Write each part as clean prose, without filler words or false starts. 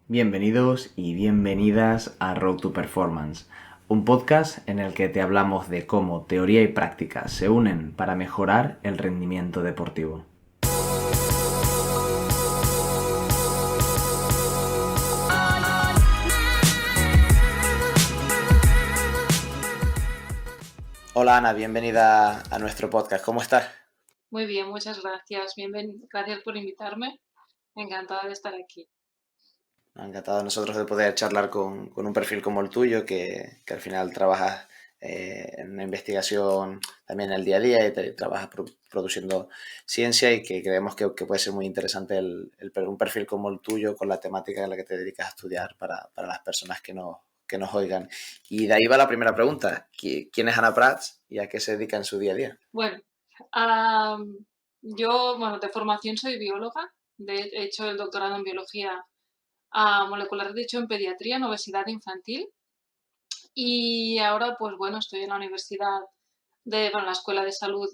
Bienvenidos y bienvenidas a Road to Performance, un podcast en el que te hablamos de cómo teoría y práctica se unen para mejorar el rendimiento deportivo. Hola Ana, bienvenida a nuestro podcast. ¿Cómo estás? Muy bien, muchas gracias. Gracias por invitarme. Encantada de estar aquí. Encantado nosotros de poder charlar con un perfil como el tuyo, que al final trabajas en la investigación también en el día a día y trabajas produciendo ciencia y que creemos que puede ser muy interesante un perfil como el tuyo con la temática a la que te dedicas a estudiar para las personas que nos oigan. Y de ahí va la primera pregunta. ¿Quién es Ana Prats y a qué se dedica en su día a día? Bueno, am, yo, de formación soy bióloga. He hecho el doctorado en biología molecular, de hecho en pediatría, en obesidad infantil. Y ahora, pues bueno, estoy en la universidad la Escuela de Salud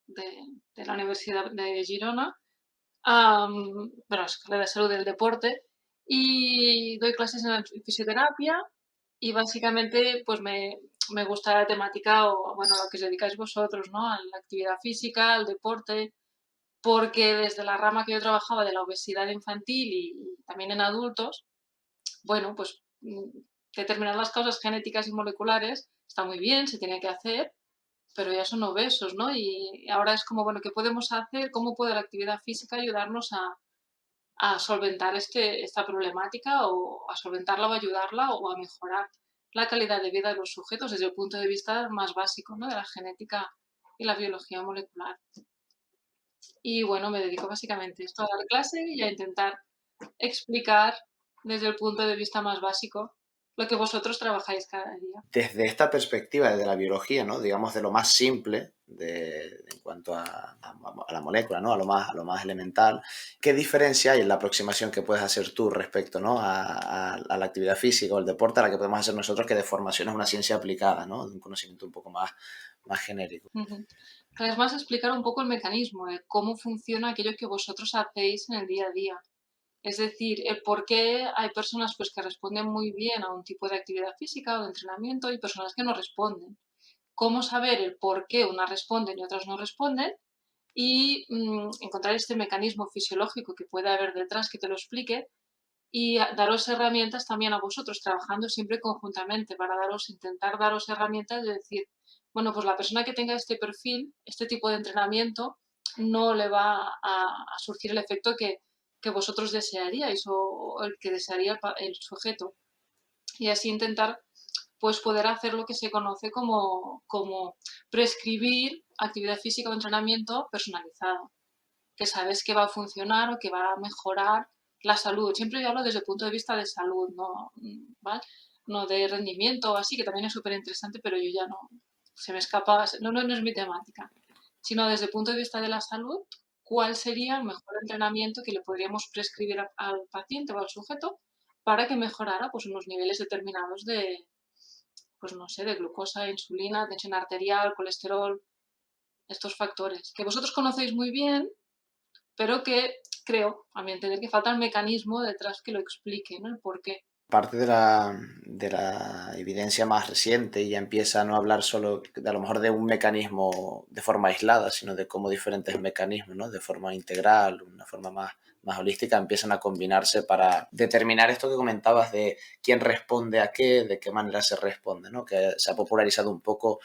de, de la Universidad de Girona, Escuela de Salud del Deporte, y doy clases en fisioterapia. Y básicamente, pues me gusta la temática o, bueno, a lo que os dedicáis vosotros, ¿no? A la actividad física, al deporte, porque desde la rama que yo trabajaba de la obesidad infantil y también en adultos, bueno, pues determinar las causas genéticas y moleculares está muy bien, se tiene que hacer, pero ya son obesos, ¿no? Y ahora es como, bueno, ¿qué podemos hacer? ¿Cómo puede la actividad física ayudarnos a solventar esta problemática o a solventarla o ayudarla o a mejorar la calidad de vida de los sujetos desde el punto de vista más básico, ¿no? De la genética y la biología molecular? Y bueno, me dedico básicamente a esto, a dar clase y a intentar explicar desde el punto de vista más básico lo que vosotros trabajáis cada día. Desde esta perspectiva, desde la biología, ¿no? Digamos de lo más simple en cuanto a la molécula, ¿no? A lo más elemental, ¿qué diferencia hay en la aproximación que puedes hacer tú respecto, ¿no? a la actividad física o el deporte a la que podemos hacer nosotros, que de formación es una ciencia aplicada, ¿no? De un conocimiento un poco más genérico. Ujú. Es más explicar un poco el mecanismo, de cómo funciona aquello que vosotros hacéis en el día a día. Es decir, el por qué hay personas pues, que responden muy bien a un tipo de actividad física o de entrenamiento y personas que no responden. Cómo saber el por qué unas responden y otras no responden y encontrar este mecanismo fisiológico que puede haber detrás que te lo explique y daros herramientas también a vosotros, trabajando siempre conjuntamente para intentar daros herramientas de decir, bueno, pues la persona que tenga este perfil, este tipo de entrenamiento, no le va a surgir el efecto que vosotros desearíais o el que desearía el sujeto. Y así intentar pues poder hacer lo que se conoce como prescribir actividad física o entrenamiento personalizado, que sabes que va a funcionar o que va a mejorar la salud. Siempre yo hablo desde el punto de vista de salud, ¿no? ¿Vale? No de rendimiento o así, que también es súper interesante, pero yo ya no, se me escapa, no es mi temática, sino desde el punto de vista de la salud, cuál sería el mejor entrenamiento que le podríamos prescribir al paciente o al sujeto para que mejorara pues unos niveles determinados de, pues no sé, de glucosa, insulina, tensión arterial, colesterol, estos factores que vosotros conocéis muy bien, pero que creo, a mi entender, que falta el mecanismo detrás que lo explique, ¿no? El por qué. Parte de la evidencia más reciente ya empieza a no hablar solo a lo mejor de un mecanismo de forma aislada, sino de cómo diferentes mecanismos, ¿no? De forma integral, una forma más holística, empiezan a combinarse para determinar esto que comentabas de quién responde a qué, de qué manera se responde, ¿no? Que se ha popularizado un poco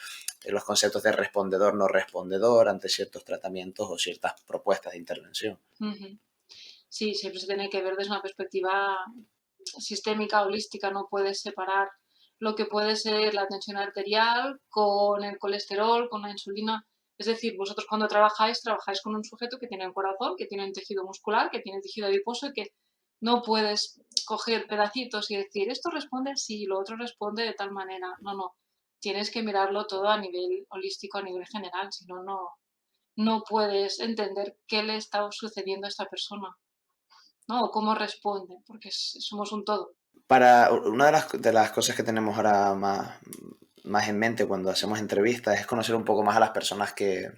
los conceptos de respondedor, no respondedor ante ciertos tratamientos o ciertas propuestas de intervención. Ujú. Sí, siempre se tiene que ver desde una perspectiva sistémica, holística, no puedes separar lo que puede ser la tensión arterial con el colesterol, con la insulina. Es decir, vosotros cuando trabajáis con un sujeto que tiene un corazón, que tiene un tejido muscular, que tiene tejido adiposo y que no puedes coger pedacitos y decir, esto responde así, lo otro responde de tal manera. No, no. Tienes que mirarlo todo a nivel holístico, a nivel general, si no, no puedes entender qué le está sucediendo a esta persona, ¿no? O cómo responde, porque somos un todo. Para una de las cosas que tenemos ahora más en mente cuando hacemos entrevistas es conocer un poco más a las personas que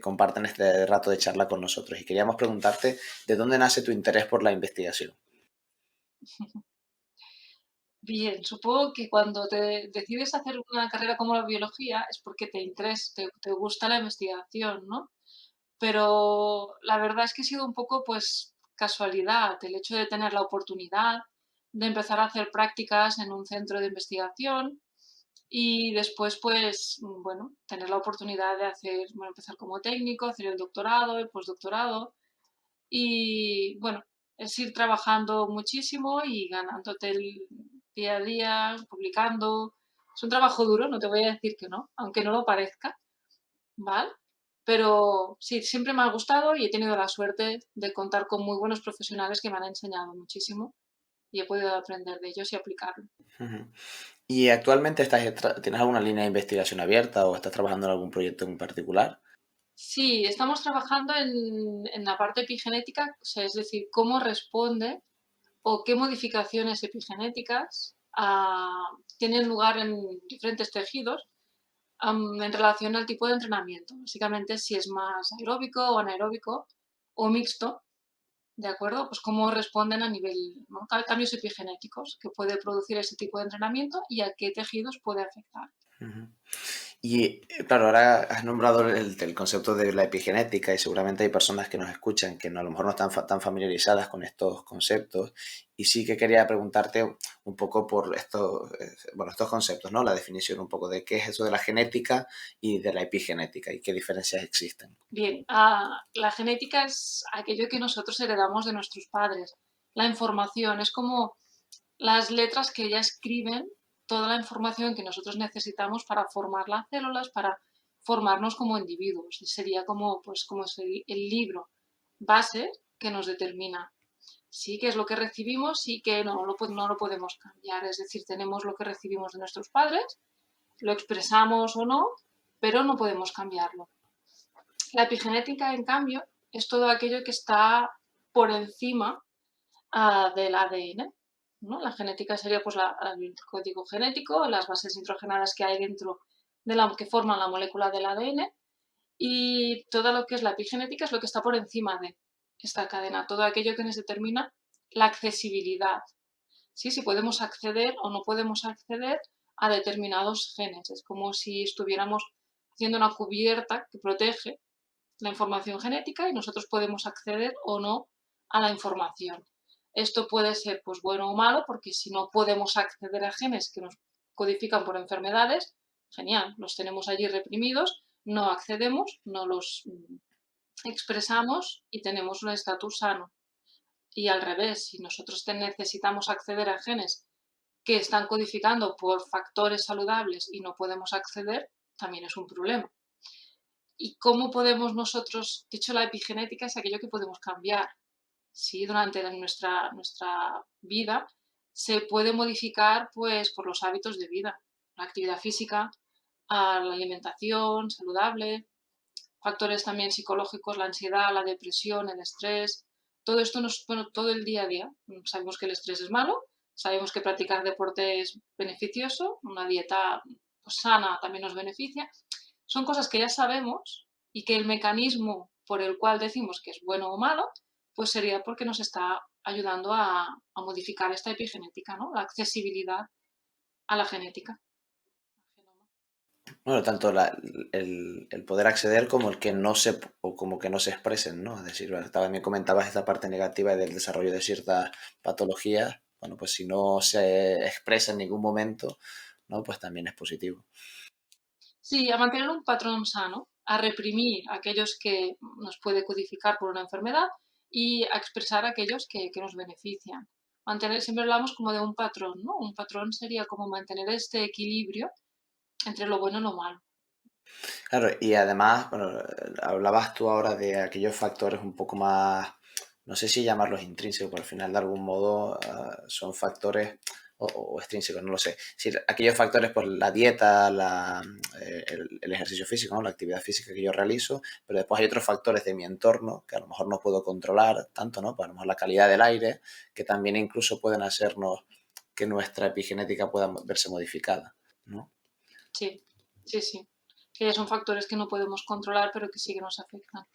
comparten este rato de charla con nosotros. Y queríamos preguntarte de dónde nace tu interés por la investigación. Bien, supongo que cuando te decides hacer una carrera como la biología es porque te gusta la investigación, ¿no? Pero la verdad es que ha sido un poco, pues, casualidad el hecho de tener la oportunidad de empezar a hacer prácticas en un centro de investigación y después, pues, bueno, tener la oportunidad de hacer, bueno, empezar como técnico, hacer el doctorado, el postdoctorado y, bueno, es ir trabajando muchísimo y ganándote el día a día, publicando. Es un trabajo duro, no te voy a decir que no, aunque no lo parezca, ¿vale? Pero sí, siempre me ha gustado y he tenido la suerte de contar con muy buenos profesionales que me han enseñado muchísimo y he podido aprender de ellos y aplicarlo. Ujú. ¿Y actualmente tienes alguna línea de investigación abierta o estás trabajando en algún proyecto en particular? Sí, estamos trabajando en la parte epigenética, o sea, es decir, cómo responde o qué modificaciones epigenéticas tienen lugar en diferentes tejidos en relación al tipo de entrenamiento. Básicamente, si es más aeróbico o anaeróbico o mixto, ¿de acuerdo? Pues cómo responden a nivel, ¿no? Cambios epigenéticos que puede producir ese tipo de entrenamiento y a qué tejidos puede afectar. Ujú. Y claro, ahora has nombrado el concepto de la epigenética y seguramente hay personas que nos escuchan que a lo mejor no están tan familiarizadas con estos conceptos y sí que quería preguntarte un poco por estos conceptos, ¿no? La definición un poco de qué es eso de la genética y de la epigenética y qué diferencias existen. Bien, la genética es aquello que nosotros heredamos de nuestros padres. La información es como las letras que ya escriben toda la información que nosotros necesitamos para formar las células, para formarnos como individuos. Sería como, pues, como es el libro base que nos determina. Sí, que es lo que recibimos y que no lo podemos cambiar. Es decir, tenemos lo que recibimos de nuestros padres, lo expresamos o no, pero no podemos cambiarlo. La epigenética, en cambio, es todo aquello que está por encima del ADN, ¿no? La genética sería pues el código genético, las bases nitrogenadas que hay dentro de la que forman la molécula del ADN y todo lo que es la epigenética es lo que está por encima de esta cadena, todo aquello que nos determina la accesibilidad, ¿sí? Si podemos acceder o no podemos acceder a determinados genes. Es como si estuviéramos haciendo una cubierta que protege la información genética y nosotros podemos acceder o no a la información. Esto puede ser pues bueno o malo porque si no podemos acceder a genes que nos codifican por enfermedades, genial, los tenemos allí reprimidos, no accedemos, no los expresamos y tenemos un estatus sano. Y al revés, si nosotros necesitamos acceder a genes que están codificando por factores saludables y no podemos acceder, también es un problema. ¿Y cómo podemos nosotros, de hecho la epigenética es aquello que podemos cambiar? Sí, durante nuestra vida se puede modificar pues por los hábitos de vida, la actividad física, la alimentación saludable, factores también psicológicos, la ansiedad, la depresión, el estrés, todo esto bueno, todo el día a día. Sabemos que el estrés es malo, sabemos que practicar deporte es beneficioso, una dieta pues, sana también nos beneficia. Son cosas que ya sabemos y que el mecanismo por el cual decimos que es bueno o malo, pues sería porque nos está ayudando a modificar esta epigenética, ¿no? La accesibilidad a la genética. Bueno, tanto el poder acceder como el que no se, o como que no se expresen, ¿no? Es decir, bueno, también comentabas esta parte negativa del desarrollo de ciertas patologías. Bueno, pues si no se expresa en ningún momento, ¿no? Pues también es positivo. Sí, a mantener un patrón sano, a reprimir aquellos que nos puede codificar por una enfermedad y a expresar aquellos que nos benefician. Mantener, siempre hablamos como de un patrón, ¿no? Un patrón sería como mantener este equilibrio entre lo bueno y lo malo. Claro, y además, bueno, hablabas tú ahora de aquellos factores un poco más, no sé si llamarlos intrínsecos, pero al final de algún modo son factores o extrínsecos, no lo sé. Si aquellos factores, pues la dieta, el ejercicio físico, ¿no? La actividad física que yo realizo, pero después hay otros factores de mi entorno que a lo mejor no puedo controlar tanto, ¿no? Pues a lo mejor la calidad del aire, que también incluso pueden hacernos que nuestra epigenética pueda verse modificada, ¿no? Sí, sí, sí. Que ya son factores que no podemos controlar, pero que sí que nos afectan.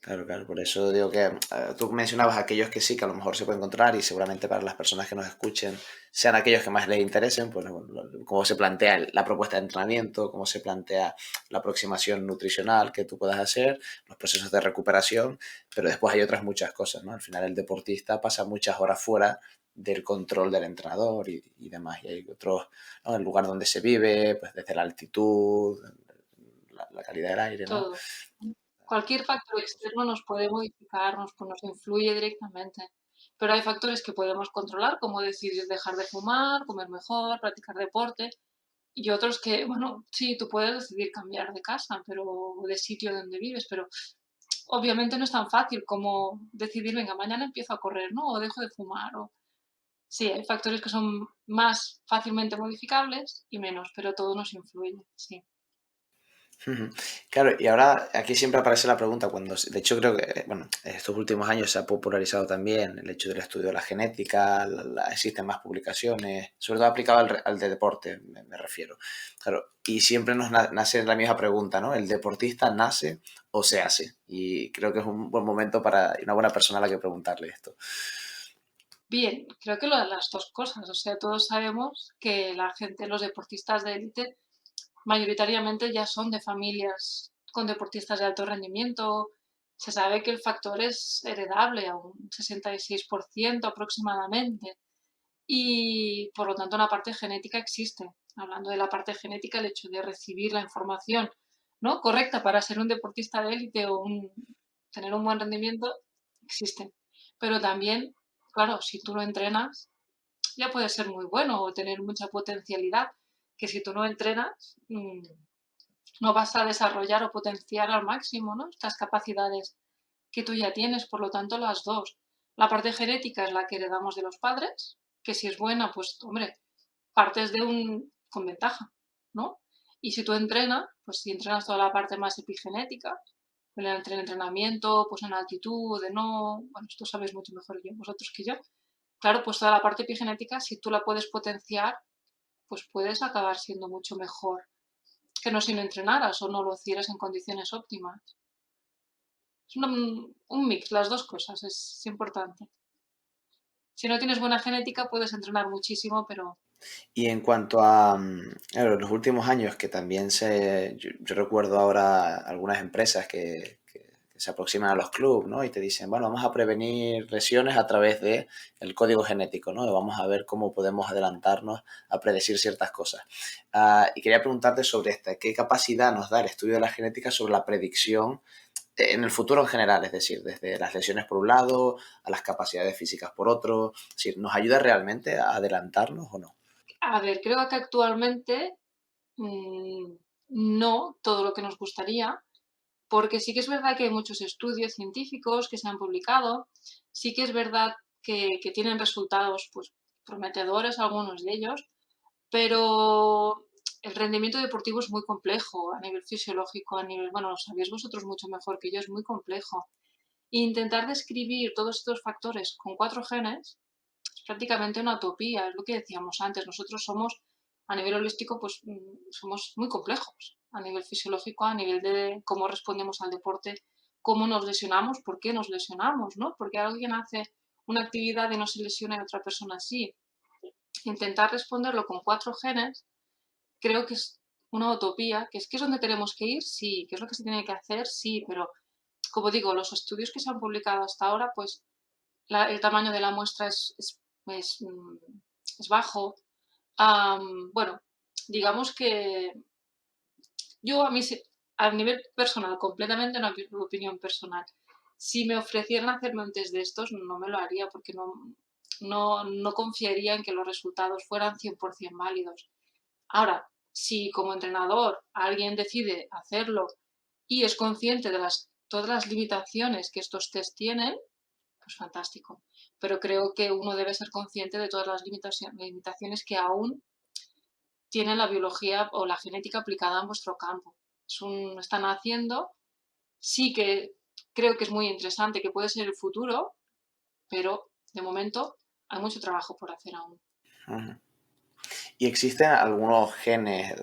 Claro, claro, por eso digo que tú mencionabas aquellos que sí, que a lo mejor se pueden encontrar y seguramente para las personas que nos escuchen sean aquellos que más les interesen, pues bueno, cómo se plantea la propuesta de entrenamiento, cómo se plantea la aproximación nutricional que tú puedas hacer, los procesos de recuperación, pero después hay otras muchas cosas, ¿no? Al final el deportista pasa muchas horas fuera del control del entrenador y demás, y hay otros, ¿no? El lugar donde se vive, pues desde la altitud, la calidad del aire, ¿no? Todo. Cualquier factor externo nos puede modificar, nos influye directamente. Pero hay factores que podemos controlar, como decidir dejar de fumar, comer mejor, practicar deporte, y otros que, bueno, sí, tú puedes decidir cambiar de casa, pero o de sitio donde vives, pero obviamente no es tan fácil como decidir, venga, mañana empiezo a correr, ¿no? O dejo de fumar. Sí, hay factores que son más fácilmente modificables y menos, pero todo nos influye, sí. Ujú. Claro, y ahora aquí siempre aparece la pregunta cuando, de hecho creo que, bueno, en estos últimos años se ha popularizado también el hecho del estudio de la genética, existen más publicaciones, sobre todo aplicado al de deporte, me refiero. Claro, y siempre nos nace la misma pregunta, ¿no? ¿El deportista nace o se hace? Y creo que es un buen momento para, y una buena persona a la que preguntarle esto. Bien, creo que las dos cosas, o sea, todos sabemos que la gente, los deportistas de élite, mayoritariamente ya son de familias con deportistas de alto rendimiento. Se sabe que el factor es heredable a un 66% aproximadamente y por lo tanto una parte genética existe. Hablando de la parte genética, el hecho de recibir la información, ¿no?, correcta para ser un deportista de élite o tener un buen rendimiento existe. Pero también, claro, si tú lo entrenas, ya puede ser muy bueno o tener mucha potencialidad, que si tú no entrenas, no vas a desarrollar o potenciar al máximo, ¿no?, estas capacidades que tú ya tienes. Por lo tanto, las dos. La parte genética es la que heredamos de los padres, que si es buena, pues hombre, partes con ventaja, ¿no? Y si tú entrenas, pues si entrenas toda la parte más epigenética, el entrenamiento, pues en altitud, no, bueno, esto sabéis mucho mejor vosotros que yo. Claro, pues toda la parte epigenética, si tú la puedes potenciar, pues puedes acabar siendo mucho mejor que no si no entrenaras o no lo hicieras en condiciones óptimas. Es un mix, las dos cosas, es importante. Si no tienes buena genética, puedes entrenar muchísimo, pero Y en cuanto a claro, los últimos años, que también yo recuerdo ahora algunas empresas que se aproximan a los clubes, ¿no? Y te dicen, bueno, vamos a prevenir lesiones a través de el código genético, ¿no? Y vamos a ver cómo podemos adelantarnos a predecir ciertas cosas. Y quería preguntarte sobre esta, ¿qué capacidad nos da el estudio de la genética sobre la predicción en el futuro en general? Es decir, desde las lesiones por un lado a las capacidades físicas por otro. Es decir, ¿nos ayuda realmente a adelantarnos o no? a ver, creo que actualmente mmm, no todo lo que nos gustaría, porque sí que es verdad que hay muchos estudios científicos que se han publicado, sí que es verdad que tienen resultados pues prometedores algunos de ellos, pero el rendimiento deportivo es muy complejo a nivel fisiológico, a nivel, bueno, lo sabéis vosotros mucho mejor que yo, es muy complejo. E intentar describir todos estos factores con 4 genes es prácticamente una utopía, es lo que decíamos antes. Nosotros somos, a nivel holístico, pues somos muy complejos, a nivel fisiológico, a nivel de cómo respondemos al deporte, cómo nos lesionamos, por qué nos lesionamos, ¿no? Porque alguien hace una actividad y no se lesiona y otra persona sí. Intentar responderlo con 4 genes creo que es una utopía, que es donde tenemos que ir, sí, que es lo que se tiene que hacer, sí, pero como digo, los estudios que se han publicado hasta ahora, pues el tamaño de la muestra es, mm, es bajo. Bueno, digamos que yo a mí, a nivel personal, completamente una opinión personal, si me ofrecieran hacerme un test de estos, no me lo haría porque no confiaría en que los resultados fueran 100% válidos. Ahora, si como entrenador alguien decide hacerlo y es consciente de todas las limitaciones que estos test tienen, pues fantástico. Pero creo que uno debe ser consciente de todas las limitaciones que aún tiene la biología o la genética aplicada en vuestro campo. Están haciendo, sí que creo que es muy interesante, que puede ser el futuro, pero de momento hay mucho trabajo por hacer aún. Ujú. ¿Y existen algunos genes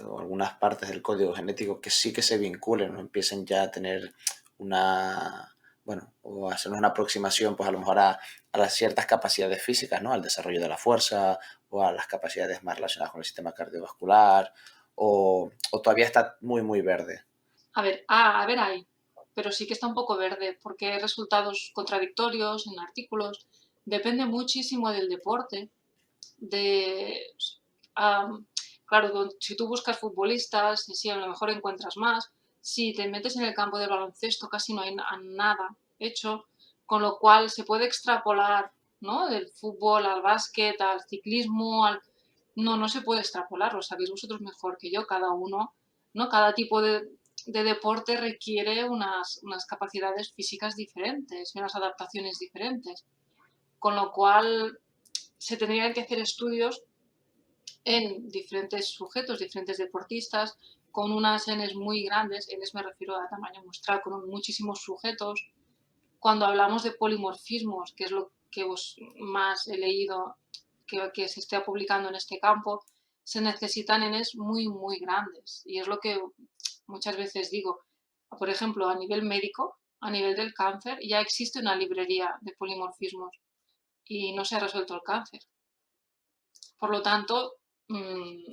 o algunas partes del código genético que sí que se vinculen o empiecen ya a tener bueno, o hacernos una aproximación, pues a lo mejor a las ciertas capacidades físicas, ¿no? Al desarrollo de la fuerza o a las capacidades más relacionadas con el sistema cardiovascular, o todavía está muy, muy verde. A ver hay, pero sí que está un poco verde porque hay resultados contradictorios en artículos. Depende muchísimo del deporte, de... am, claro, si tú buscas futbolistas, sí, a lo mejor encuentras más. Si te metes en el campo del baloncesto casi no hay nada hecho, con lo cual se puede extrapolar, ¿no? Del fútbol al básquet, al ciclismo, No, no se puede extrapolar, lo sabéis vosotros mejor que yo, cada uno, ¿no? Cada tipo de deporte requiere unas capacidades físicas diferentes y unas adaptaciones diferentes, con lo cual se tendrían que hacer estudios en diferentes sujetos, diferentes deportistas, con unas Ns muy grandes, Ns me refiero a tamaño muestral, con muchísimos sujetos. Cuando hablamos de polimorfismos, que es lo que más he leído que se esté publicando en este campo, se necesitan Ns muy, muy grandes. Y es lo que muchas veces digo. Por ejemplo, a nivel médico, a nivel del cáncer, ya existe una librería de polimorfismos y no se ha resuelto el cáncer. Por lo tanto,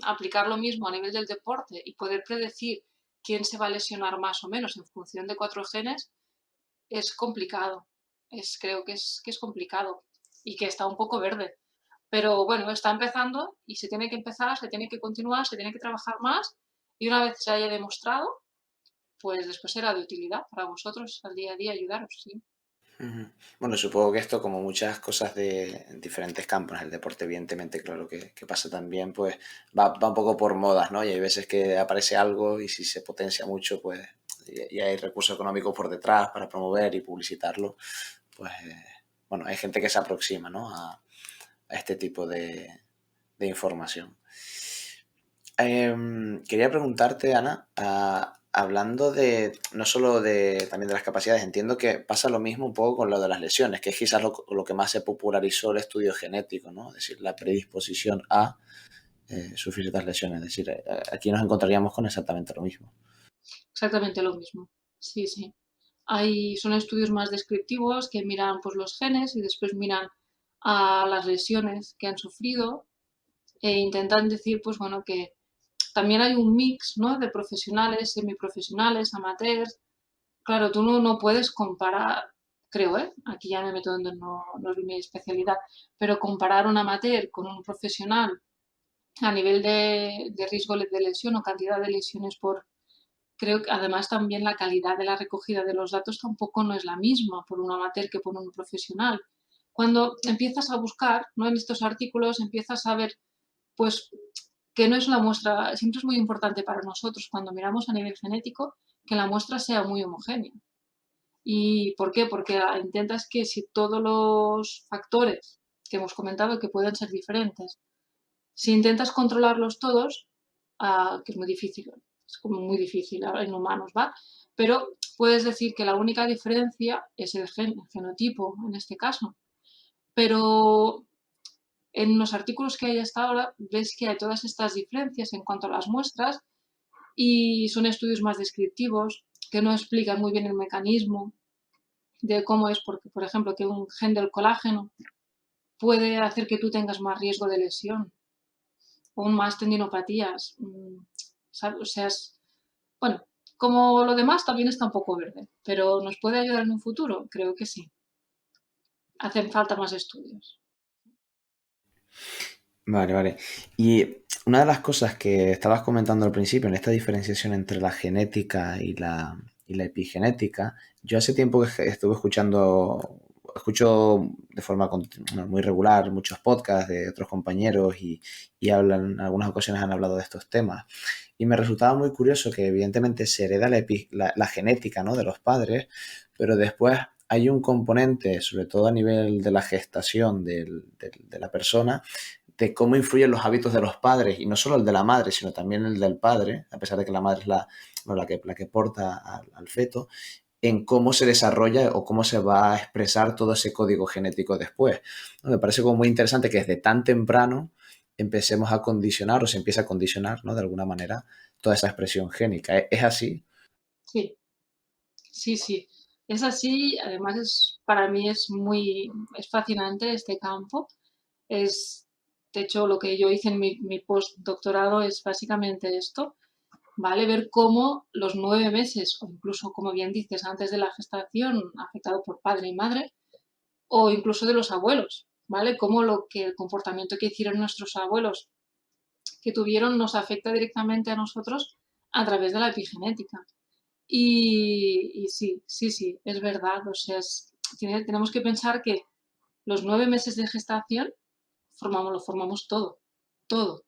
aplicar lo mismo a nivel del deporte y poder predecir quién se va a lesionar más o menos en función de 4 genes es complicado. Creo que es complicado y que está un poco verde. Pero bueno, está empezando y se tiene que empezar, se tiene que continuar, se tiene que trabajar más y una vez se haya demostrado, pues después será de utilidad para vosotros al día a día ayudaros, sí. Ujú. Bueno, supongo que esto, como muchas cosas de diferentes campos, el deporte, evidentemente, claro que pasa también, pues va un poco por modas, ¿no? Y hay veces que aparece algo y si se potencia mucho, pues, y hay recursos económicos por detrás para promover y publicitarlo, pues, bueno, hay gente que se aproxima, ¿no? A este tipo de información. Quería preguntarte, Ana, hablando de no solo también de las capacidades, entiendo que pasa lo mismo un poco con lo de las lesiones, que es quizás lo que más se popularizó el estudio genético, ¿no? Es decir, la predisposición a sufrir estas lesiones. Es decir, aquí nos encontraríamos con exactamente lo mismo. Exactamente lo mismo. Sí, sí. Son estudios más descriptivos que miran pues, los genes y después miran a las lesiones que han sufrido e intentan decir, pues bueno, que también hay un mix, ¿no? De profesionales, semiprofesionales, amateurs. Claro, tú no puedes comparar, creo, ¿eh? Aquí ya me meto donde no es mi especialidad, pero comparar un amateur con un profesional a nivel de riesgo de lesión o cantidad de lesiones por... Creo que además también la calidad de la recogida de los datos tampoco no es la misma por un amateur que por un profesional. Cuando empiezas a buscar, ¿no? En estos artículos empiezas a ver, pues, que no es la muestra, siempre es muy importante para nosotros cuando miramos a nivel genético que la muestra sea muy homogénea. ¿Y por qué? Porque intentas que si todos los factores que hemos comentado que pueden ser diferentes, si intentas controlarlos todos, que es muy difícil, es como muy difícil en humanos, ¿va? Pero puedes decir que la única diferencia es el genotipo en este caso. Pero en los artículos que hay hasta ahora ves que hay todas estas diferencias en cuanto a las muestras y son estudios más descriptivos que no explican muy bien el mecanismo de cómo es, porque, por ejemplo, que un gen del colágeno puede hacer que tú tengas más riesgo de lesión o más tendinopatías. ¿Sabes? O sea, bueno, como lo demás también está un poco verde, pero ¿nos puede ayudar en un futuro? Creo que sí. Hacen falta más estudios. Vale, vale. Y una de las cosas que estabas comentando al principio, en esta diferenciación entre la genética y la epigenética, yo hace tiempo que estuve escucho de forma muy regular muchos podcasts de otros compañeros y en algunas ocasiones han hablado de estos temas. Y me resultaba muy curioso que evidentemente se hereda la genética, ¿no? De los padres, pero después hay un componente, sobre todo a nivel de la gestación de la persona, de cómo influyen los hábitos de los padres, y no solo el de la madre, sino también el del padre, a pesar de que la madre es la que porta al feto, en cómo se desarrolla o cómo se va a expresar todo ese código genético después. Me parece como muy interesante que desde tan temprano empecemos a condicionar o se empieza a condicionar, ¿no? De alguna manera, toda esa expresión génica. ¿Es así? Sí, sí, sí. Es así, además para mí es fascinante este campo. Es, de hecho, lo que yo hice en mi postdoctorado es básicamente esto, ¿vale? Ver cómo los 9 meses, o incluso, como bien dices, antes de la gestación, afectado por padre y madre, o incluso de los abuelos, ¿vale? Cómo el comportamiento que hicieron nuestros abuelos que tuvieron nos afecta directamente a nosotros a través de la epigenética. Y sí, sí, sí, es verdad. O sea, tenemos que pensar que los 9 meses de gestación lo formamos todo, todo.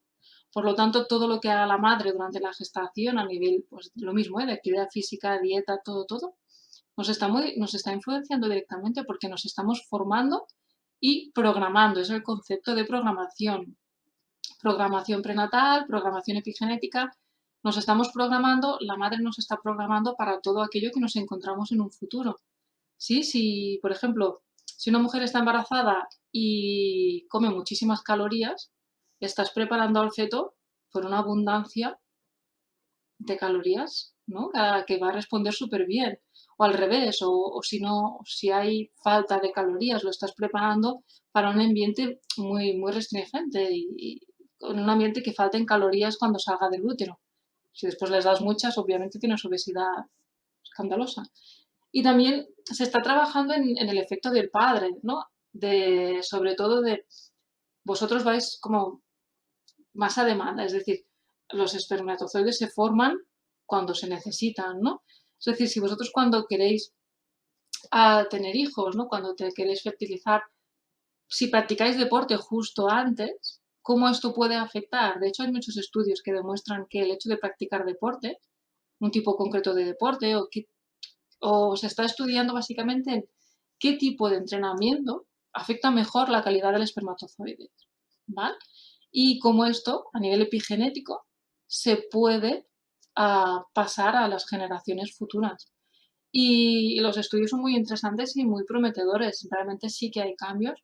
Por lo tanto, todo lo que haga la madre durante la gestación a nivel, pues lo mismo, de actividad física, dieta, todo, todo, nos está influenciando directamente porque nos estamos formando y programando. Es el concepto de programación. Programación prenatal, programación epigenética. Nos estamos programando, la madre nos está programando para todo aquello que nos encontramos en un futuro. Sí, si, por ejemplo, si una mujer está embarazada y come muchísimas calorías, estás preparando al feto por una abundancia de calorías, ¿no? Que va a responder súper bien. O al revés, o si no, si hay falta de calorías, lo estás preparando para un ambiente muy, muy restringente y en un ambiente que falten calorías cuando salga del útero. Si después les das muchas, obviamente tienes obesidad escandalosa. Y también se está trabajando en el efecto del padre, ¿no? Sobre todo vosotros vais como más a demanda, es decir, los espermatozoides se forman cuando se necesitan, ¿no? Es decir, si vosotros cuando queréis tener hijos, ¿no? Cuando te queréis fertilizar, si practicáis deporte justo antes, ¿cómo esto puede afectar? De hecho, hay muchos estudios que demuestran que el hecho de practicar deporte, un tipo concreto de deporte, o se está estudiando básicamente en qué tipo de entrenamiento afecta mejor la calidad del espermatozoide, ¿vale? Y cómo esto, a nivel epigenético, se puede pasar a las generaciones futuras. Y los estudios son muy interesantes y muy prometedores. Realmente sí que hay cambios.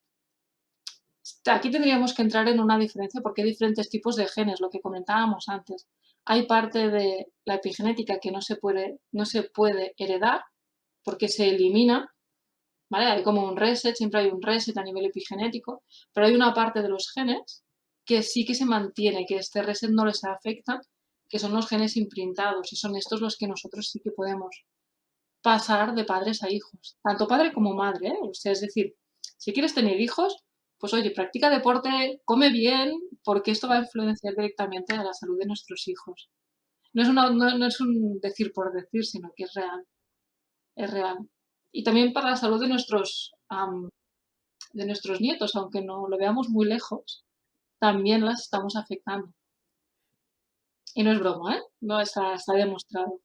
Aquí tendríamos que entrar en una diferencia porque hay diferentes tipos de genes, lo que comentábamos antes. Hay parte de la epigenética que no se puede heredar porque se elimina, ¿vale? Hay como un reset, siempre hay un reset a nivel epigenético, pero hay una parte de los genes que sí que se mantiene, que este reset no les afecta, que son los genes imprintados y son estos los que nosotros sí que podemos pasar de padres a hijos, tanto padre como madre, ¿eh? O sea, es decir, si quieres tener hijos, pues oye, practica deporte, come bien, porque esto va a influenciar directamente a la salud de nuestros hijos. No es un decir por decir, sino que es real, es real. Y también para la salud de nuestros nietos, aunque no lo veamos muy lejos, también las estamos afectando. Y no es broma, ¿eh? No está demostrado.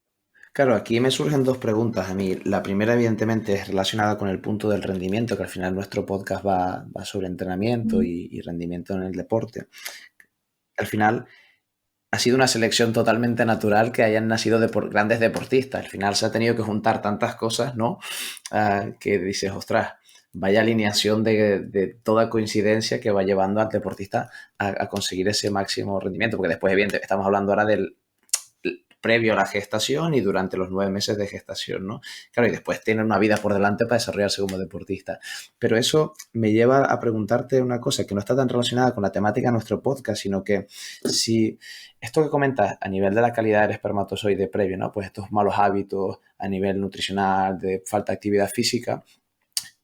Claro, aquí me surgen dos preguntas a mí. La primera, evidentemente, es relacionada con el punto del rendimiento, que al final nuestro podcast va sobre entrenamiento Mm. y rendimiento en el deporte. Al final, ha sido una selección totalmente natural que hayan nacido grandes deportistas. Al final se ha tenido que juntar tantas cosas, ¿no? Que dices, ostras, vaya alineación de toda coincidencia que va llevando al deportista a conseguir ese máximo rendimiento. Porque después, evidentemente, estamos hablando ahora del previo a la gestación y durante los 9 meses de gestación, ¿no? Claro, y después tienen una vida por delante para desarrollarse como deportista. Pero eso me lleva a preguntarte una cosa que no está tan relacionada con la temática de nuestro podcast, sino que si esto que comentas a nivel de la calidad del espermatozoide previo, ¿no? Pues estos malos hábitos a nivel nutricional, de falta de actividad física,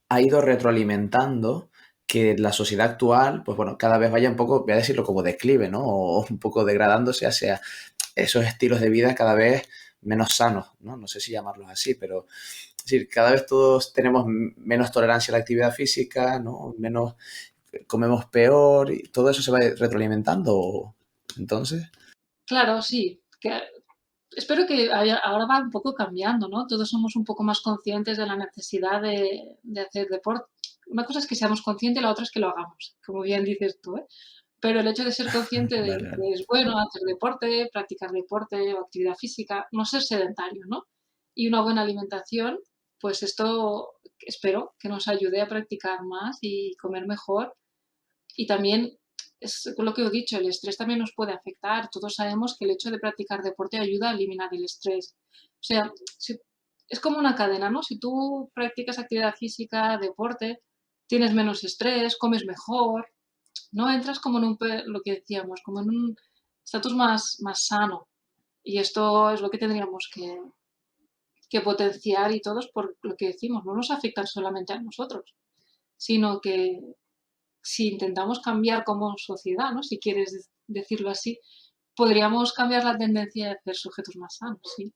ha ido retroalimentando que la sociedad actual, pues bueno, cada vez vaya un poco, voy a decirlo como declive, ¿no? O un poco degradándose hacia esos estilos de vida cada vez menos sanos, ¿no? No sé si llamarlos así, pero es decir, cada vez todos tenemos menos tolerancia a la actividad física, ¿no? Menos, comemos peor y todo eso se va retroalimentando. Entonces, Claro, sí. Espero que ahora va un poco cambiando, ¿no? Todos somos un poco más conscientes de la necesidad de hacer deporte. Una cosa es que seamos conscientes y la otra es que lo hagamos, como bien dices tú, ¿eh? Pero el hecho de ser consciente de vale, vale. que es bueno hacer deporte, practicar deporte o actividad física, no ser sedentario, ¿no? Y una buena alimentación, pues esto espero que nos ayude a practicar más y comer mejor. Y también es lo que he dicho, el estrés también nos puede afectar. Todos sabemos que el hecho de practicar deporte ayuda a eliminar el estrés. O sea, si es como una cadena, ¿no? Si tú practicas actividad física, deporte, tienes menos estrés, comes mejor, ¿no? Entras como en lo que decíamos, como en un estatus más sano. Y esto es lo que tendríamos que potenciar y todos por lo que decimos, no nos afectan solamente a nosotros, sino que si intentamos cambiar como sociedad, ¿no? Si quieres decirlo así, podríamos cambiar la tendencia de ser sujetos más sanos, sí.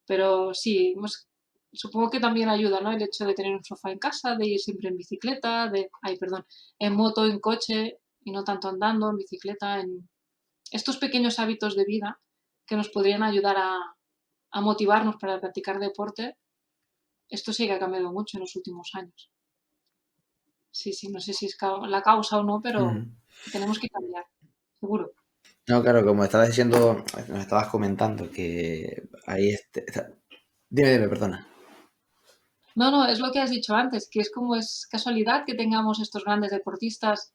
Pero sí, supongo que también ayuda, ¿no? El hecho de tener un sofá en casa, de ir siempre en bicicleta, perdón, en moto, en coche y no tanto andando, en bicicleta, en estos pequeños hábitos de vida que nos podrían ayudar a motivarnos para practicar deporte. Esto sí que ha cambiado mucho en los últimos años. Sí, sí, no sé si es la causa o no, pero Ujú. tenemos que cambiar, seguro. No, claro, como estabas diciendo, nos estabas comentando que ahí Dime, dime, perdona. No, no, es lo que has dicho antes, que es como es casualidad que tengamos estos grandes deportistas.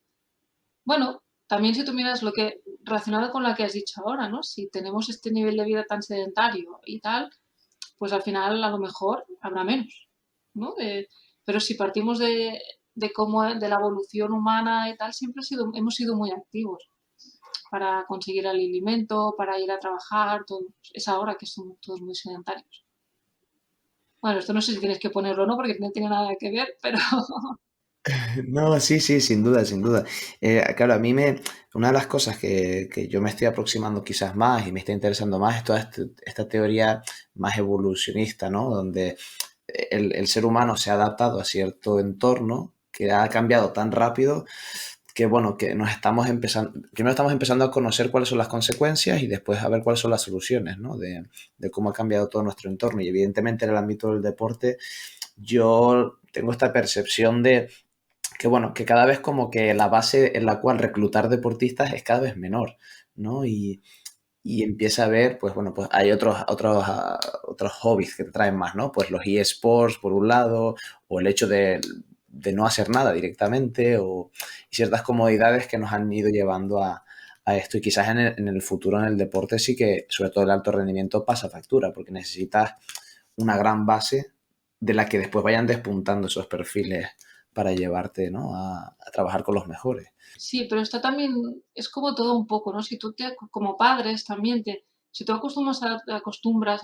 Bueno, también si tú miras lo que, relacionado con lo que has dicho ahora, ¿no? Si tenemos este nivel de vida tan sedentario y tal, pues al final a lo mejor habrá menos, ¿no? Pero si partimos de cómo, de la evolución humana y tal, siempre hemos sido muy activos para conseguir el alimento, para ir a trabajar, todo. Es ahora que somos todos muy sedentarios. Bueno, esto no sé si tienes que ponerlo o no, porque no tiene nada que ver, pero No, sí, sí, sin duda, sin duda. Claro, una de las cosas que yo me estoy aproximando quizás más y me está interesando más es toda esta teoría más evolucionista, ¿no? Donde el ser humano se ha adaptado a cierto entorno que ha cambiado tan rápido que, bueno, que nos estamos primero estamos empezando a conocer cuáles son las consecuencias y después a ver cuáles son las soluciones, ¿no? De cómo ha cambiado todo nuestro entorno. Y evidentemente en el ámbito del deporte yo tengo esta percepción de que bueno, que cada vez como que la base en la cual reclutar deportistas es cada vez menor, ¿no? Y empieza a ver, pues bueno, pues hay otros hobbies que te traen más, ¿no? Pues los eSports por un lado, o el hecho de no hacer nada directamente, o y ciertas comodidades que nos han ido llevando a esto. Y quizás en el futuro en el deporte sí que, sobre todo el alto rendimiento, pasa factura, porque necesitas una gran base de la que después vayan despuntando esos perfiles para llevarte, ¿no? A trabajar con los mejores. sí, pero está también, es como todo un poco, ¿no? Si tú como padres también si tú acostumbras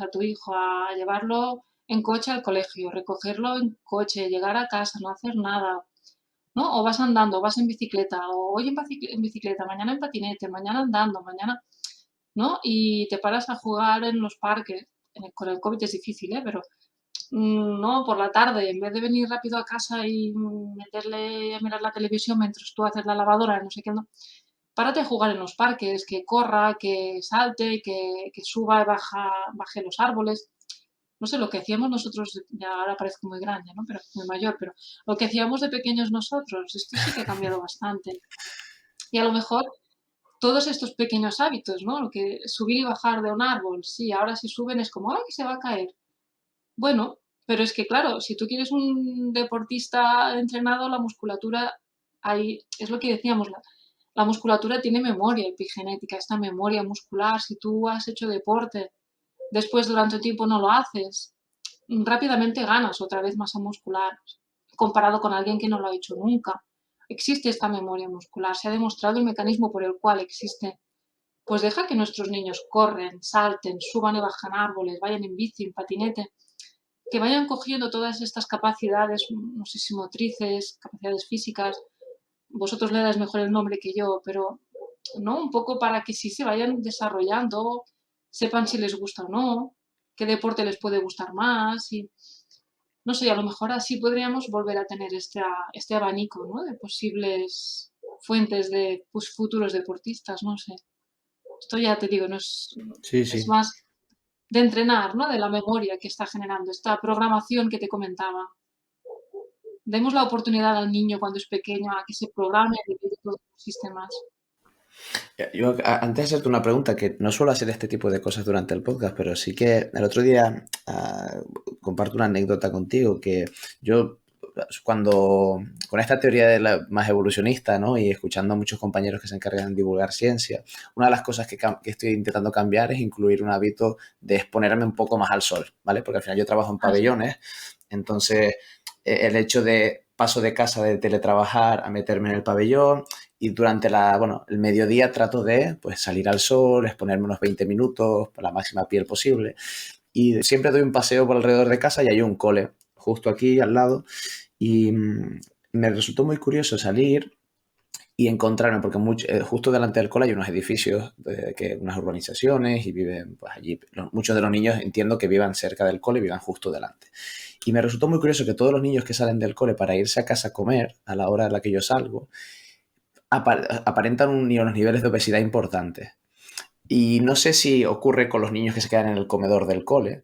a tu hijo a llevarlo en coche al colegio, recogerlo en coche, llegar a casa, no hacer nada, ¿no? O vas andando, vas en bicicleta, o hoy en bicicleta, mañana en patinete, mañana andando, mañana, ¿no? Y te paras a jugar en los parques. Con el COVID es difícil, ¿eh? Pero no, por la tarde, en vez de venir rápido a casa y meterle a mirar la televisión mientras tú haces la lavadora, no sé qué, no. Párate a jugar en los parques, que corra, que salte, que suba y baje los árboles. No sé, lo que hacíamos nosotros, ya ahora parezco muy grande, ¿no? Pero muy mayor, pero lo que hacíamos de pequeños nosotros, esto sí que ha cambiado bastante. Y a lo mejor todos estos pequeños hábitos, ¿no? Lo que subir y bajar de un árbol, sí, ahora si suben es como, ¡ay, que se va a caer! Bueno, pero es que claro, si tú quieres un deportista entrenado, la musculatura, es lo que decíamos, la musculatura tiene memoria epigenética, esta memoria muscular. Si tú has hecho deporte, después durante un tiempo no lo haces, rápidamente ganas otra vez masa muscular comparado con alguien que no lo ha hecho nunca. Existe esta memoria muscular, se ha demostrado el mecanismo por el cual existe. Pues deja que nuestros niños corren, salten, suban y bajan árboles, vayan en bici, en patinete, que vayan cogiendo todas estas capacidades, no sé si motrices, capacidades físicas, vosotros le dais mejor el nombre que yo, pero no un poco para que sí se vayan desarrollando, sepan si les gusta o no, qué deporte les puede gustar más y no sé, a lo mejor así podríamos volver a tener este abanico, ¿no? De posibles fuentes de futuros deportistas, no sé. Esto ya te digo, no Sí, es sí. más de entrenar, ¿no? De la memoria que está generando, esta programación que te comentaba. Demos la oportunidad al niño cuando es pequeño a que se programe a vivir todos los sistemas. Yo, antes de hacerte una pregunta, que no suelo hacer este tipo de cosas durante el podcast, pero sí que el otro día comparto una anécdota contigo, que yo cuando con esta teoría de la más evolucionista, ¿no? Y escuchando a muchos compañeros que se encargan de divulgar ciencia, una de las cosas que estoy intentando cambiar es incluir un hábito de exponerme un poco más al sol, ¿vale? Porque al final yo trabajo en Así. pabellones, entonces el hecho de paso de casa de teletrabajar a meterme en el pabellón y durante el mediodía trato de pues, salir al sol, exponerme unos 20 minutos, por la máxima piel posible. Y siempre doy un paseo por alrededor de casa y hay un cole justo aquí al lado. Y me resultó muy curioso salir y encontrarme, porque justo delante del cole hay unos edificios, unas urbanizaciones y viven pues allí. Muchos de los niños entiendo que vivan cerca del cole y vivan justo delante. Y me resultó muy curioso que todos los niños que salen del cole para irse a casa a comer a la hora a la que yo salgo, aparentan unos niveles de obesidad importantes. Y no sé si ocurre con los niños que se quedan en el comedor del cole,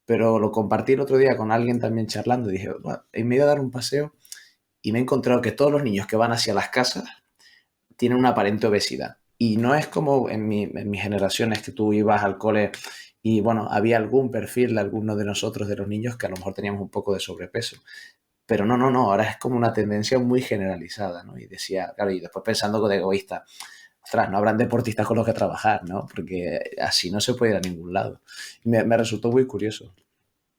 pero lo compartí el otro día con alguien también charlando y dije, "Buah", y me he ido a dar un paseo y me he encontrado que todos los niños que van hacia las casas tienen una aparente obesidad. Y no es como en mis generaciones que tú ibas al cole y bueno, había algún perfil de alguno de nosotros, de los niños, que a lo mejor teníamos un poco de sobrepeso. Pero no, no, no, ahora es como una tendencia muy generalizada, ¿no? Y decía, claro, y después pensando de egoísta, ostras, no habrán deportistas con los que trabajar, ¿no? Porque así no se puede ir a ningún lado. Me resultó muy curioso.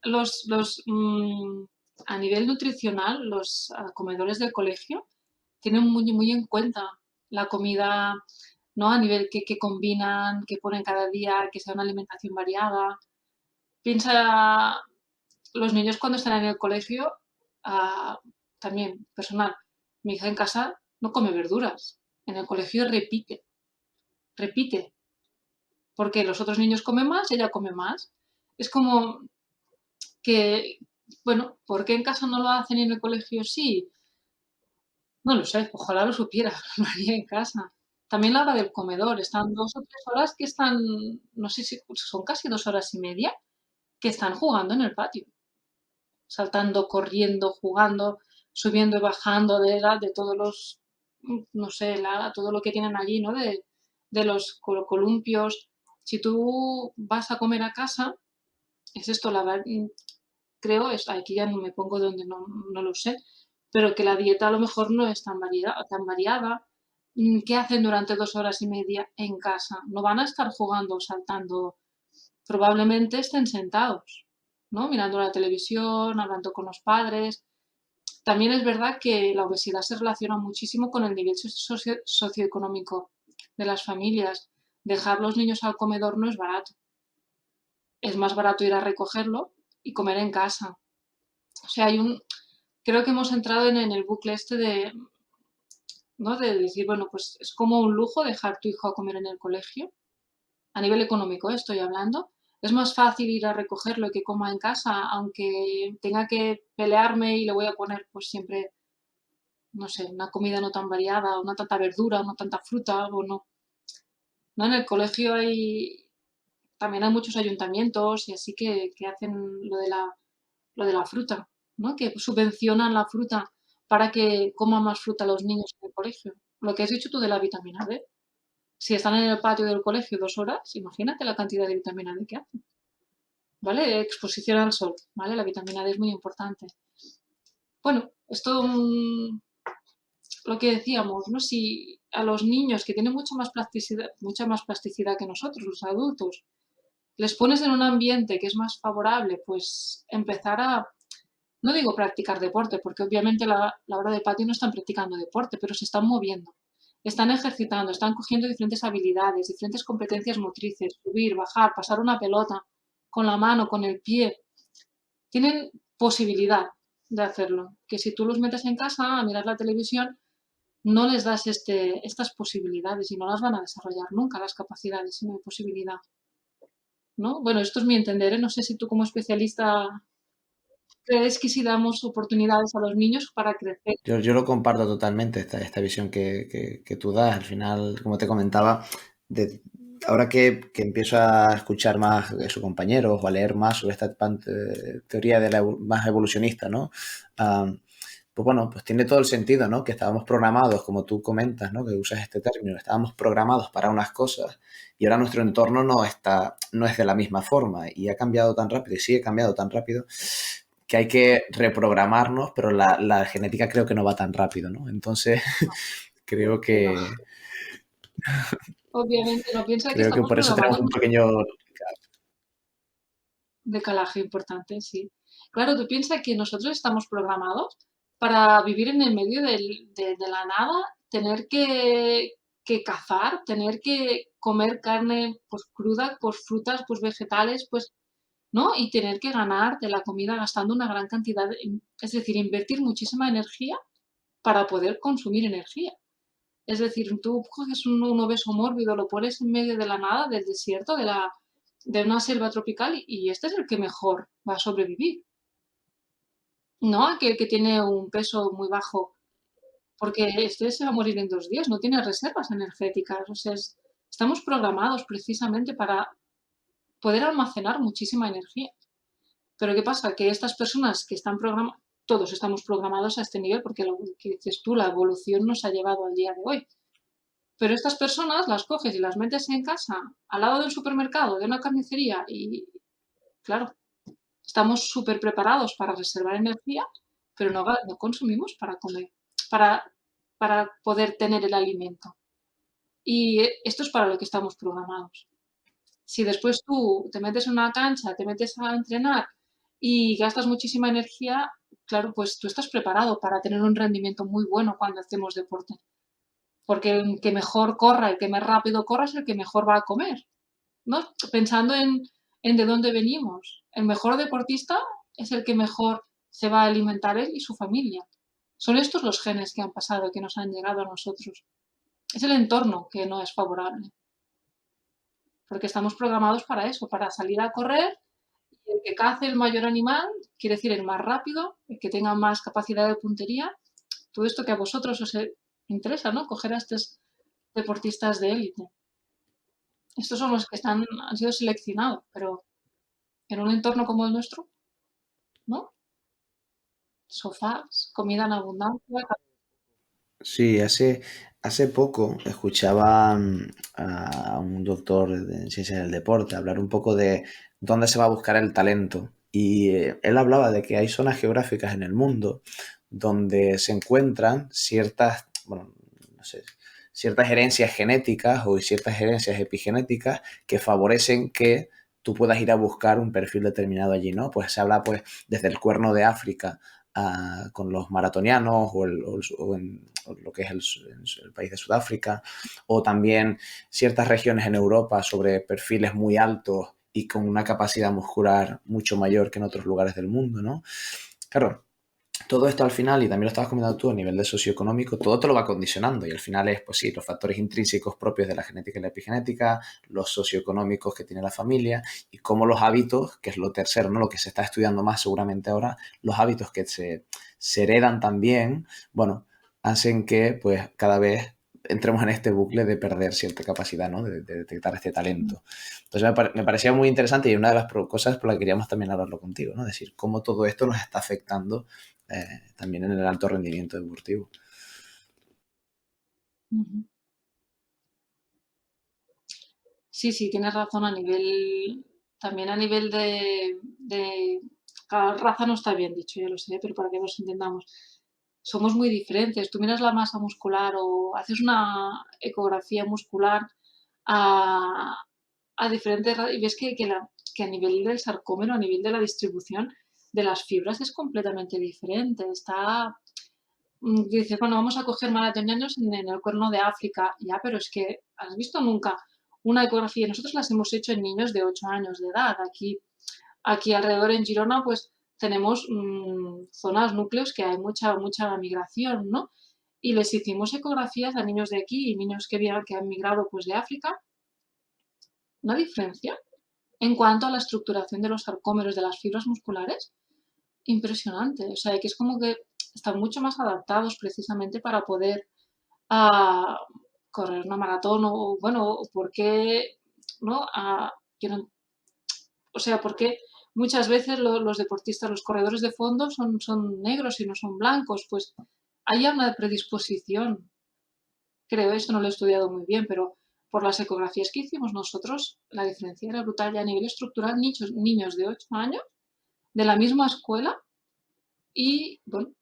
Los, los, mm, a nivel nutricional, los comedores del colegio tienen muy en cuenta la comida, ¿no? A nivel que combinan, que ponen cada día, que sea una alimentación variada. Piensa los niños cuando están en el colegio, ah, también personal. Mi hija en casa no come verduras. En el colegio repite, porque los otros niños comen más, ella come más. Es como que, bueno, ¿por qué en casa no lo hacen y en el colegio sí? No lo sé, ojalá lo supiera, lo haría en casa. También la hora del comedor, están 2 o 3 horas que están, no sé si son casi 2 horas y media, que están jugando en el patio, saltando, corriendo, jugando, subiendo y bajando de todos los, no sé, todo lo que tienen allí, ¿no? De los columpios. Si tú vas a comer a casa, es esto, creo, aquí ya no me pongo donde no lo sé, pero que la dieta a lo mejor no es tan variada. ¿Qué hacen durante 2 horas y media en casa? No van a estar jugando o saltando, probablemente estén sentados, ¿no? Mirando la televisión, hablando con los padres. También es verdad que la obesidad se relaciona muchísimo con el nivel socioeconómico de las familias. Dejar los niños al comedor no es barato. Es más barato ir a recogerlo y comer en casa. O sea, creo que hemos entrado en el bucle este ¿no? De decir, bueno, pues es como un lujo dejar tu hijo a comer en el colegio. A nivel económico, estoy hablando. Es más fácil ir a recogerlo y que coma en casa, aunque tenga que pelearme y le voy a poner pues siempre, no sé, una comida no tan variada, o no tanta verdura, no tanta fruta, o no. ¿No? En el colegio también hay muchos ayuntamientos y así que hacen lo de la fruta, ¿no? Que subvencionan la fruta para que coman más fruta los niños en el colegio. Lo que has dicho tú de la vitamina D. Si están en el patio del colegio 2 horas, imagínate la cantidad de vitamina D que hacen, ¿vale? Exposición al sol, ¿vale? La vitamina D es muy importante. Bueno, esto lo que decíamos, ¿no? Si a los niños que tienen mucha más plasticidad que nosotros, los adultos, les pones en un ambiente que es más favorable, pues empezar no digo practicar deporte, porque obviamente la hora de patio no están practicando deporte, pero se están moviendo, están ejercitando, están cogiendo diferentes habilidades, diferentes competencias motrices, subir, bajar, pasar una pelota con la mano, con el pie. Tienen posibilidad de hacerlo, que si tú los metes en casa a mirar la televisión, no les das estas posibilidades y no las van a desarrollar nunca las capacidades si no hay posibilidad, ¿no? Bueno, esto es mi entender, ¿eh? No sé si tú como especialista crees que si damos oportunidades a los niños para crecer. Yo lo comparto totalmente, esta visión que tú das. Al final, como te comentaba, ahora que empiezo a escuchar más de sus compañeros o a leer más sobre esta teoría de más evolucionista, ¿no? Pues bueno, pues tiene todo el sentido, ¿no? Que estábamos programados, como tú comentas, ¿no? Que usas este término, estábamos programados para unas cosas y ahora nuestro entorno no es de la misma forma y ha cambiado tan rápido y sigue cambiando tan rápido que hay que reprogramarnos, pero la genética creo que no va tan rápido, ¿no? Entonces, creo que no. que, Obviamente no, piensa que creo que estamos por eso tenemos programados un pequeño... decalaje importante, sí. Claro, tú piensas que nosotros estamos programados para vivir en el medio de la nada, tener que cazar, tener que comer carne pues cruda, pues frutas, pues vegetales, pues, ¿no? Y tener que ganar de la comida gastando una gran cantidad, es decir, invertir muchísima energía para poder consumir energía. Es decir, tú coges un obeso mórbido, lo pones en medio de la nada, del desierto, de una selva tropical y este es el que mejor va a sobrevivir, no aquel que tiene un peso muy bajo, porque este se va a morir en 2 días, no tiene reservas energéticas. O sea, estamos programados precisamente para poder almacenar muchísima energía. Pero ¿qué pasa? Que estas personas que están programadas, todos estamos programados a este nivel porque lo que dices tú, la evolución nos ha llevado al día de hoy. Pero estas personas las coges y las metes en casa, al lado del supermercado, de una carnicería y, claro, estamos súper preparados para reservar energía, pero no consumimos para comer, para, para poder tener el alimento. Y esto es para lo que estamos programados. Si después tú te metes en una cancha, te metes a entrenar y gastas muchísima energía, claro, pues tú estás preparado para tener un rendimiento muy bueno cuando hacemos deporte. Porque el que mejor corra, el que más rápido corra es el que mejor va a comer, ¿no? Pensando en de dónde venimos. El mejor deportista es el que mejor se va a alimentar él y su familia. Son estos los genes que han pasado, que nos han llegado a nosotros. Es el entorno que no es favorable, porque estamos programados para eso, para salir a correr y el que cace el mayor animal, quiere decir el más rápido, el que tenga más capacidad de puntería, todo esto que a vosotros os interesa, ¿no? Coger a estos deportistas de élite. Estos son los que han sido seleccionados, pero en un entorno como el nuestro, ¿no? Sofás, comida en abundancia. Sí, hace poco escuchaba a un doctor en ciencias del deporte hablar un poco de dónde se va a buscar el talento. Y él hablaba de que hay zonas geográficas en el mundo donde se encuentran ciertas, bueno, no sé, ciertas herencias genéticas o ciertas herencias epigenéticas que favorecen que tú puedas ir a buscar un perfil determinado allí, ¿no? Pues se habla pues desde el Cuerno de África con los maratonianos o lo que es el país de Sudáfrica, o también ciertas regiones en Europa sobre perfiles muy altos y con una capacidad muscular mucho mayor que en otros lugares del mundo, ¿no? Claro, todo esto al final, y también lo estabas comentando tú a nivel de socioeconómico, todo te lo va condicionando y al final es, pues sí, los factores intrínsecos propios de la genética y la epigenética, los socioeconómicos que tiene la familia y cómo los hábitos, que es lo tercero, ¿no? Lo que se está estudiando más seguramente ahora, los hábitos que se heredan también, bueno, hacen que pues cada vez entremos en este bucle de perder cierta capacidad, ¿no? De detectar este talento. Entonces me parecía muy interesante y una de las cosas por las que queríamos también hablarlo contigo, ¿no? Es decir, cómo todo esto nos está afectando también en el alto rendimiento deportivo. Ujú. Sí, sí, tienes razón también a nivel cada raza no está bien dicho, ya lo sé, pero para que nos entendamos, somos muy diferentes. Tú miras la masa muscular o haces una ecografía muscular a, a diferentes y ves que a nivel del sarcómero, a nivel de la distribución de las fibras es completamente diferente. Dice, bueno, vamos a coger maratonianos en el Cuerno de África. Ya, pero es que, ¿has visto nunca una ecografía? Nosotros las hemos hecho en niños de 8 años de edad. Aquí alrededor en Girona, pues tenemos zonas, núcleos que hay mucha migración, ¿no? Y les hicimos ecografías a niños de aquí y niños que han migrado pues de África. Una diferencia en cuanto a la estructuración de los sarcómeros de las fibras musculares, impresionante. O sea, que es como que están mucho más adaptados precisamente para poder a correr una maratón o, bueno, por qué, ¿no? Yo no- o sea, por qué muchas veces los deportistas, los corredores de fondo son negros y no son blancos, pues hay una predisposición, creo, esto no lo he estudiado muy bien, pero por las ecografías que hicimos nosotros, la diferencia era brutal y a nivel estructural, niños de 8 años de la misma escuela y, bueno,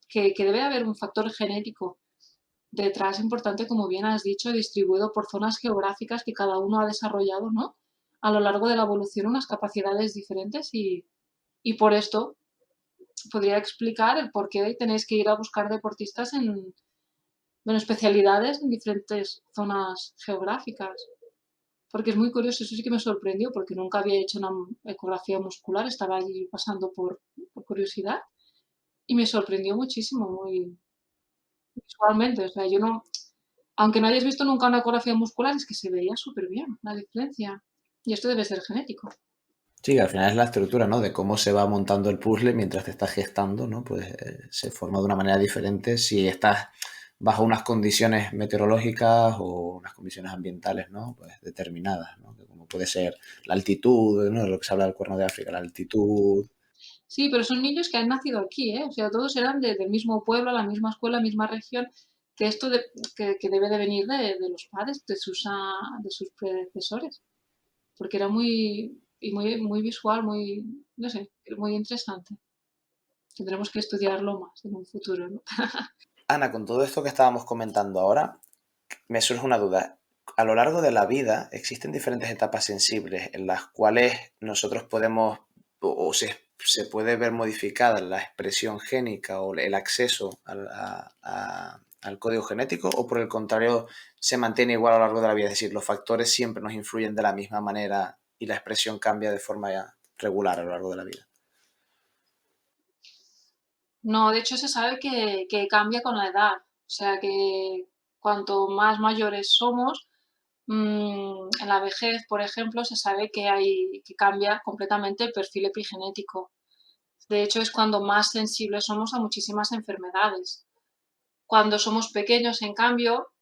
que debe haber un factor genético detrás importante, como bien has dicho, distribuido por zonas geográficas que cada uno ha desarrollado, ¿no? A lo largo de la evolución unas capacidades diferentes y por esto podría explicar el por qué tenéis que ir a buscar deportistas en, bueno, especialidades en diferentes zonas geográficas. Porque es muy curioso, eso sí que me sorprendió, porque nunca había hecho una ecografía muscular, estaba allí pasando por curiosidad y me sorprendió muchísimo, muy visualmente. O sea, yo no, aunque no hayas visto nunca una ecografía muscular, es que se veía súper bien la diferencia. Y esto debe ser genético. Sí, que al final es la estructura, ¿no? De cómo se va montando el puzzle mientras te estás gestando, ¿no? Pues se forma de una manera diferente si estás bajo unas condiciones meteorológicas o unas condiciones ambientales, ¿no? Pues determinadas, ¿no? Que como puede ser la altitud, ¿no? De lo que se habla del Cuerno de África, la altitud. Sí, pero son niños que han nacido aquí, ¿eh? O sea, todos eran del mismo pueblo, la misma escuela, misma región, que esto que debe de venir de los padres, de sus predecesores, porque era muy visual, muy, no sé, muy interesante. Tendremos que estudiarlo más en un futuro, ¿no? Ana, con todo esto que estábamos comentando ahora, me surge una duda. A lo largo de la vida existen diferentes etapas sensibles en las cuales nosotros podemos o se puede ver modificada la expresión génica o el acceso al código genético o por el contrario se mantiene igual a lo largo de la vida. Es decir, los factores siempre nos influyen de la misma manera y la expresión cambia de forma regular a lo largo de la vida. No, de hecho se sabe que cambia con la edad. O sea que cuanto más mayores somos, en la vejez, por ejemplo, se sabe que cambia completamente el perfil epigenético. De hecho, es cuando más sensibles somos a muchísimas enfermedades. Cuando somos pequeños, en cambio,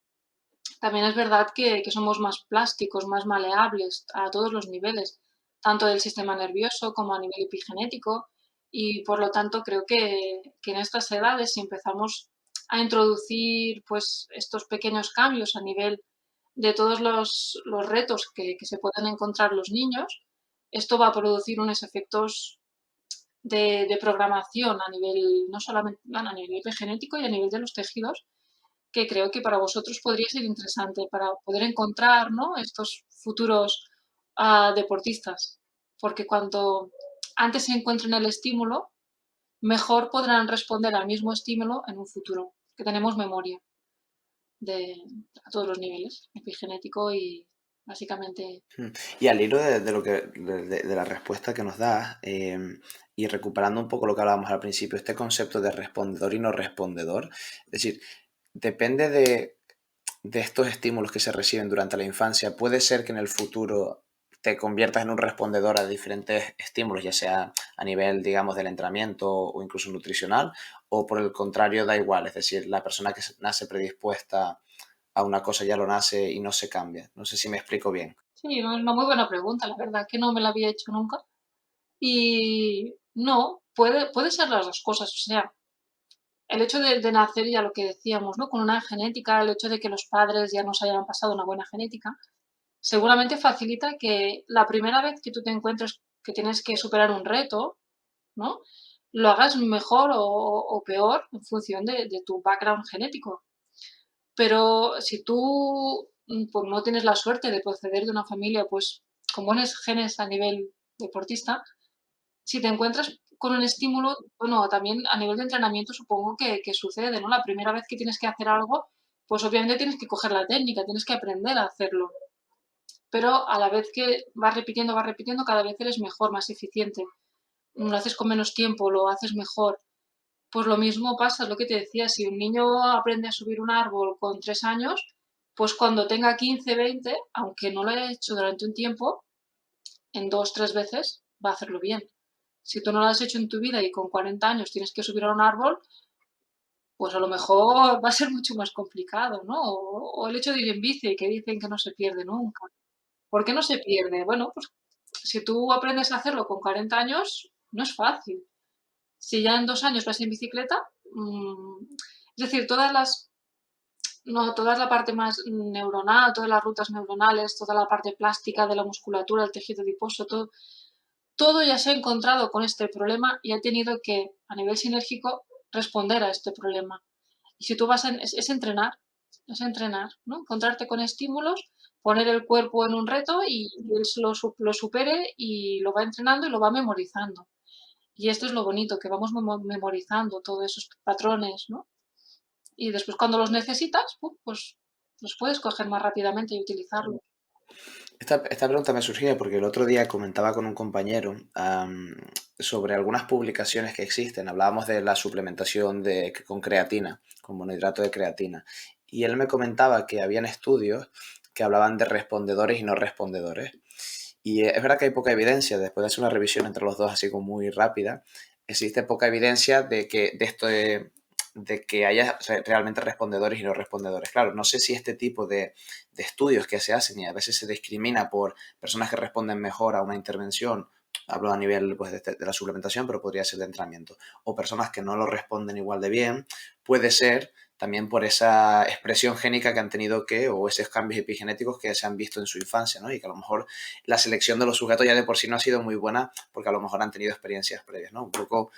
también es verdad que somos más plásticos, más maleables a todos los niveles, tanto del sistema nervioso como a nivel epigenético, y por lo tanto creo que en estas edades, si empezamos a introducir pues estos pequeños cambios a nivel de todos los retos que se pueden encontrar los niños, esto va a producir unos efectos de programación a nivel, no solamente a nivel epigenético y a nivel de los tejidos, que creo que para vosotros podría ser interesante para poder encontrar, ¿no?, estos futuros deportistas. Porque cuanto antes se encuentren el estímulo, mejor podrán responder al mismo estímulo en un futuro, que tenemos memoria de, a todos los niveles, epigenético y básicamente. Y al hilo de lo de la respuesta que nos das, y recuperando un poco lo que hablábamos al principio, este concepto de respondedor y no respondedor, es decir, depende de estos estímulos que se reciben durante la infancia, puede ser que en el futuro te conviertas en un respondedor a diferentes estímulos, ya sea a nivel, digamos, del entrenamiento o incluso nutricional, o por el contrario da igual, es decir, la persona que nace predispuesta a una cosa ya lo nace y no se cambia. No sé si me explico bien. Sí, una muy buena pregunta, la verdad, que no me la había hecho nunca. Y no, puede ser las dos cosas. O sea, el hecho de nacer, ya lo que decíamos, ¿no?, con una genética, el hecho de que los padres ya nos hayan pasado una buena genética, seguramente facilita que la primera vez que tú te encuentres que tienes que superar un reto, ¿no?, lo hagas mejor o peor en función de tu background genético. Pero si tú, pues no tienes la suerte de proceder de una familia, pues, con buenos genes a nivel deportista, si te encuentras con un estímulo, bueno, también a nivel de entrenamiento supongo que sucede, ¿no? La primera vez que tienes que hacer algo, pues obviamente tienes que coger la técnica, tienes que aprender a hacerlo. Pero a la vez que vas repitiendo, cada vez eres mejor, más eficiente. Lo haces con menos tiempo, lo haces mejor. Pues lo mismo pasa, es lo que te decía, si un niño aprende a subir un árbol con 3 años, pues cuando tenga 15, 20, aunque no lo haya hecho durante un tiempo, en 2, 3 veces va a hacerlo bien. Si tú no lo has hecho en tu vida y con 40 años tienes que subir a un árbol, pues a lo mejor va a ser mucho más complicado, ¿no? O el hecho de ir en bici, que dicen que no se pierde nunca. ¿Por qué no se pierde? Bueno, pues si tú aprendes a hacerlo con 40 años, no es fácil. Si ya en 2 años vas en bicicleta, es decir, no, toda la parte más neuronal, todas las rutas neuronales, toda la parte plástica de la musculatura, el tejido adiposo, todo, todo ya se ha encontrado con este problema y ha tenido que, a nivel sinérgico, responder a este problema. Y si tú vas a, es entrenar, ¿no? Encontrarte con estímulos, poner el cuerpo en un reto y él lo supere y lo va entrenando y lo va memorizando. Y esto es lo bonito, que vamos memorizando todos esos patrones, ¿no? Y después cuando los necesitas, pues los puedes coger más rápidamente y utilizarlos. Esta pregunta me surgía porque el otro día comentaba con un compañero sobre algunas publicaciones que existen. Hablábamos de la suplementación con creatina, con monohidrato de creatina. Y él me comentaba que habían estudios que hablaban de respondedores y no respondedores. Y es verdad que hay poca evidencia, después de hacer una revisión entre los dos así como muy rápida, existe poca evidencia de que haya realmente respondedores y no respondedores. Claro, no sé si este tipo de estudios que se hacen y a veces se discrimina por personas que responden mejor a una intervención, hablo a nivel pues, de la suplementación, pero podría ser de entrenamiento, o personas que no lo responden igual de bien, puede ser también por esa expresión génica que han tenido o esos cambios epigenéticos que se han visto en su infancia, ¿no? Y que a lo mejor la selección de los sujetos ya de por sí no ha sido muy buena porque a lo mejor han tenido experiencias previas, ¿no? Un poco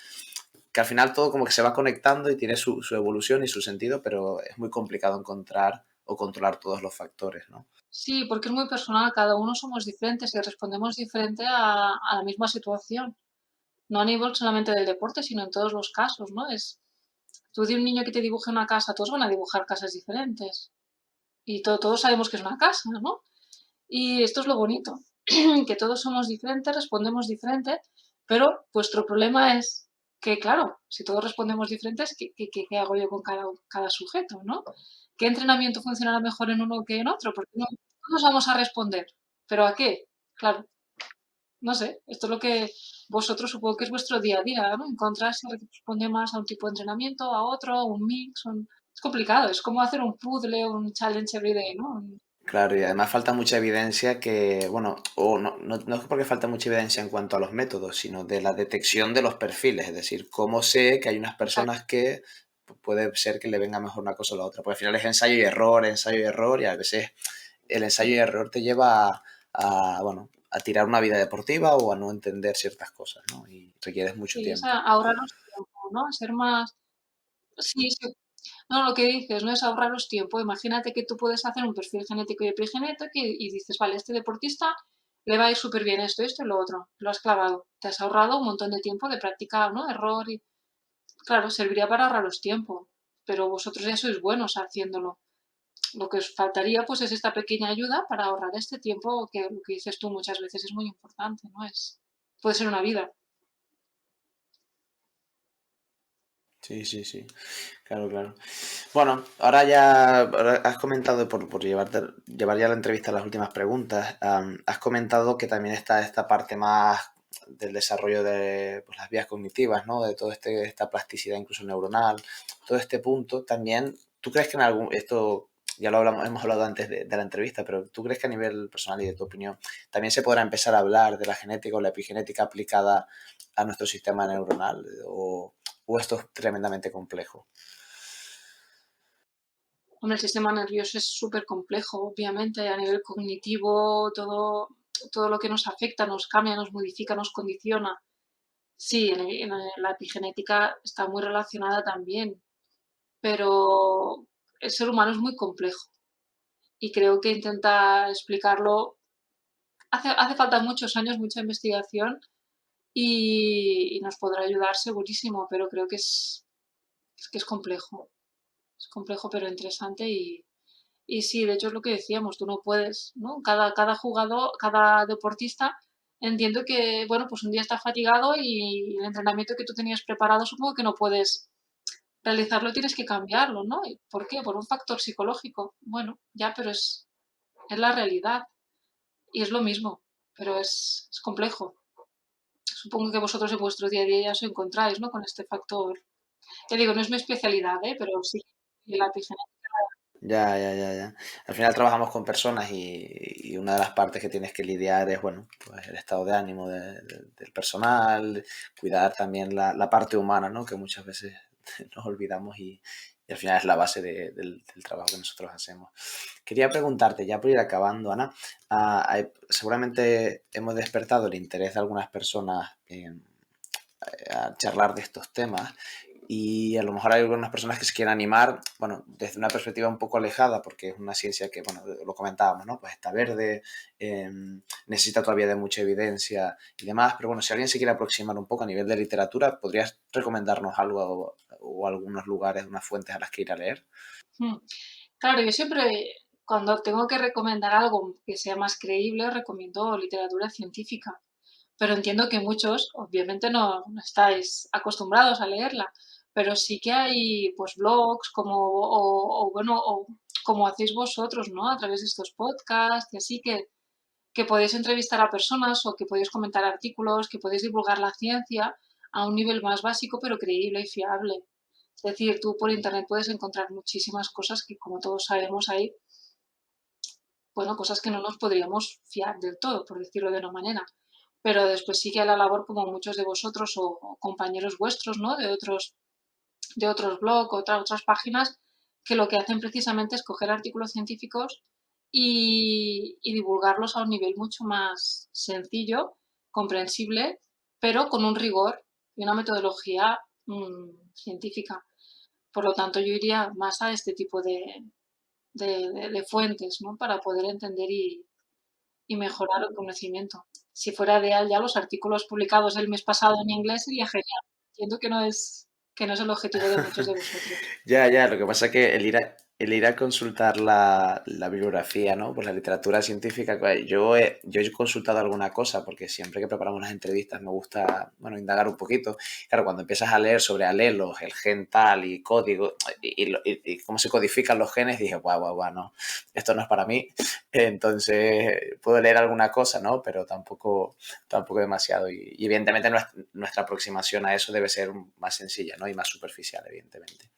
que al final todo como que se va conectando y tiene su evolución y su sentido, pero es muy complicado encontrar o controlar todos los factores, ¿no? Sí, porque es muy personal, cada uno somos diferentes y respondemos diferente a la misma situación. No a nivel solamente del deporte, sino en todos los casos, ¿no? Tú de un niño que te dibuje una casa, todos van a dibujar casas diferentes. Y todos sabemos que es una casa, ¿no? Y esto es lo bonito, que todos somos diferentes, respondemos diferente, pero vuestro problema es que, claro, si todos respondemos diferentes, ¿qué hago yo con cada sujeto, ¿no? ¿Qué entrenamiento funcionará mejor en uno que en otro? Porque no, todos vamos a responder, ¿pero a qué? Claro, no sé, esto es lo que vosotros supongo que es vuestro día a día, ¿no? Encontrar si responde más a un tipo de entrenamiento, a otro, a un mix, es complicado, es como hacer un puzzle, un challenge every day, ¿no? Claro, y además falta mucha evidencia que, bueno, o no es porque falta mucha evidencia en cuanto a los métodos, sino de la detección de los perfiles, es decir, cómo sé que hay unas Exacto. personas que puede ser que le venga mejor una cosa o la otra, porque al final es ensayo y error, y a veces el ensayo y error te lleva bueno, a tirar una vida deportiva o a no entender ciertas cosas, ¿no? Y requieres mucho Sí, es tiempo. ahorraros tiempo, ¿no? Ser más... Sí, sí. No, lo que dices, no es ahorraros tiempo. Imagínate que tú puedes hacer un perfil genético y epigenético y dices, vale, este deportista le va a ir súper bien esto y lo otro. Lo has clavado. Te has ahorrado un montón de tiempo de práctica, ¿no? Error y... Claro, serviría para ahorraros tiempo, pero vosotros ya sois buenos haciéndolo. Lo que os faltaría, pues, es esta pequeña ayuda para ahorrar este tiempo que lo que dices tú muchas veces es muy importante, ¿no? Puede ser una vida. Sí, sí, sí. Claro, claro. Bueno, ahora has comentado, por llevar ya la entrevista a las últimas preguntas, has comentado que también está esta parte más del desarrollo de pues, las vías cognitivas, ¿no? De toda esta plasticidad incluso neuronal, todo este punto. También, ¿tú crees que esto ya lo hemos hablado antes de la entrevista, pero tú crees que a nivel personal y de tu opinión, también se podrá empezar a hablar de la genética o la epigenética aplicada a nuestro sistema neuronal? ¿O esto es tremendamente complejo? Hombre, el sistema nervioso es súper complejo, obviamente, a nivel cognitivo, todo lo que nos afecta, nos cambia, nos modifica, nos condiciona. Sí, la epigenética está muy relacionada también, pero el ser humano es muy complejo y creo que intentar explicarlo hace falta muchos años, mucha investigación y nos podrá ayudar segurísimo, pero creo que es complejo. Es complejo pero interesante y sí, de hecho es lo que decíamos, tú no puedes, ¿no? Cada jugador, cada deportista, entiendo que, bueno, pues un día está fatigado y el entrenamiento que tú tenías preparado supongo que no puedes realizarlo, tienes que cambiarlo, ¿no? ¿Y por qué? Por un factor psicológico. Bueno, ya, pero es la realidad y es lo mismo, pero es complejo. Supongo que vosotros en vuestro día a día ya os encontráis, ¿no? Con este factor. Te digo, no es mi especialidad, ¿eh? Pero sí, la epigenética. Ya, ya, ya, ya. Al final trabajamos con personas y una de las partes que tienes que lidiar es, bueno, pues el estado de ánimo del personal, cuidar también la parte humana, ¿no? Que muchas veces nos olvidamos y y al final es la base del trabajo que nosotros hacemos. Quería preguntarte, ya por ir acabando, Ana, seguramente hemos despertado el interés de algunas personas a charlar de estos temas y a lo mejor hay algunas personas que se quieren animar, bueno, desde una perspectiva un poco alejada, porque es una ciencia que, bueno, lo comentábamos, ¿no? Pues está verde, necesita todavía de mucha evidencia y demás, pero bueno, si alguien se quiere aproximar un poco a nivel de literatura, ¿podrías recomendarnos algo o algunos lugares, unas fuentes a las que ir a leer? Mm. Claro, yo siempre, cuando tengo que recomendar algo que sea más creíble, recomiendo literatura científica. Pero entiendo que muchos, obviamente, no estáis acostumbrados a leerla, pero sí que hay pues blogs como, bueno, o como hacéis vosotros, ¿no? A través de estos podcasts y así que podéis entrevistar a personas o que podéis comentar artículos, que podéis divulgar la ciencia a un nivel más básico, pero creíble y fiable. Es decir, tú por internet puedes encontrar muchísimas cosas que, como todos sabemos, hay, bueno, cosas que no nos podríamos fiar del todo, por decirlo de una manera. Pero después sí que hay la labor, como muchos de vosotros o compañeros vuestros, ¿no? De otros blogs, otras páginas, que lo que hacen precisamente es coger artículos científicos y divulgarlos a un nivel mucho más sencillo, comprensible, pero con un rigor y una metodología científica. Por lo tanto, yo iría más a este tipo de fuentes, ¿no? Para poder entender y mejorar el conocimiento. Si fuera ideal ya los artículos publicados el mes pasado en inglés sería genial. Entiendo que no es el objetivo de muchos de vosotros. Ya, ya, lo que pasa es que el ir a consultar la bibliografía, ¿no? Pues la literatura científica, pues, yo he consultado alguna cosa porque siempre que preparamos las entrevistas me gusta, bueno, indagar un poquito. Claro, cuando empiezas a leer sobre alelos, el gen tal y código y cómo se codifican los genes, dije, guau, guau, guau, no, esto no es para mí. Entonces, puedo leer alguna cosa, ¿no? Pero tampoco demasiado. Y evidentemente nuestra aproximación a eso debe ser más sencilla, ¿no? Y más superficial, evidentemente.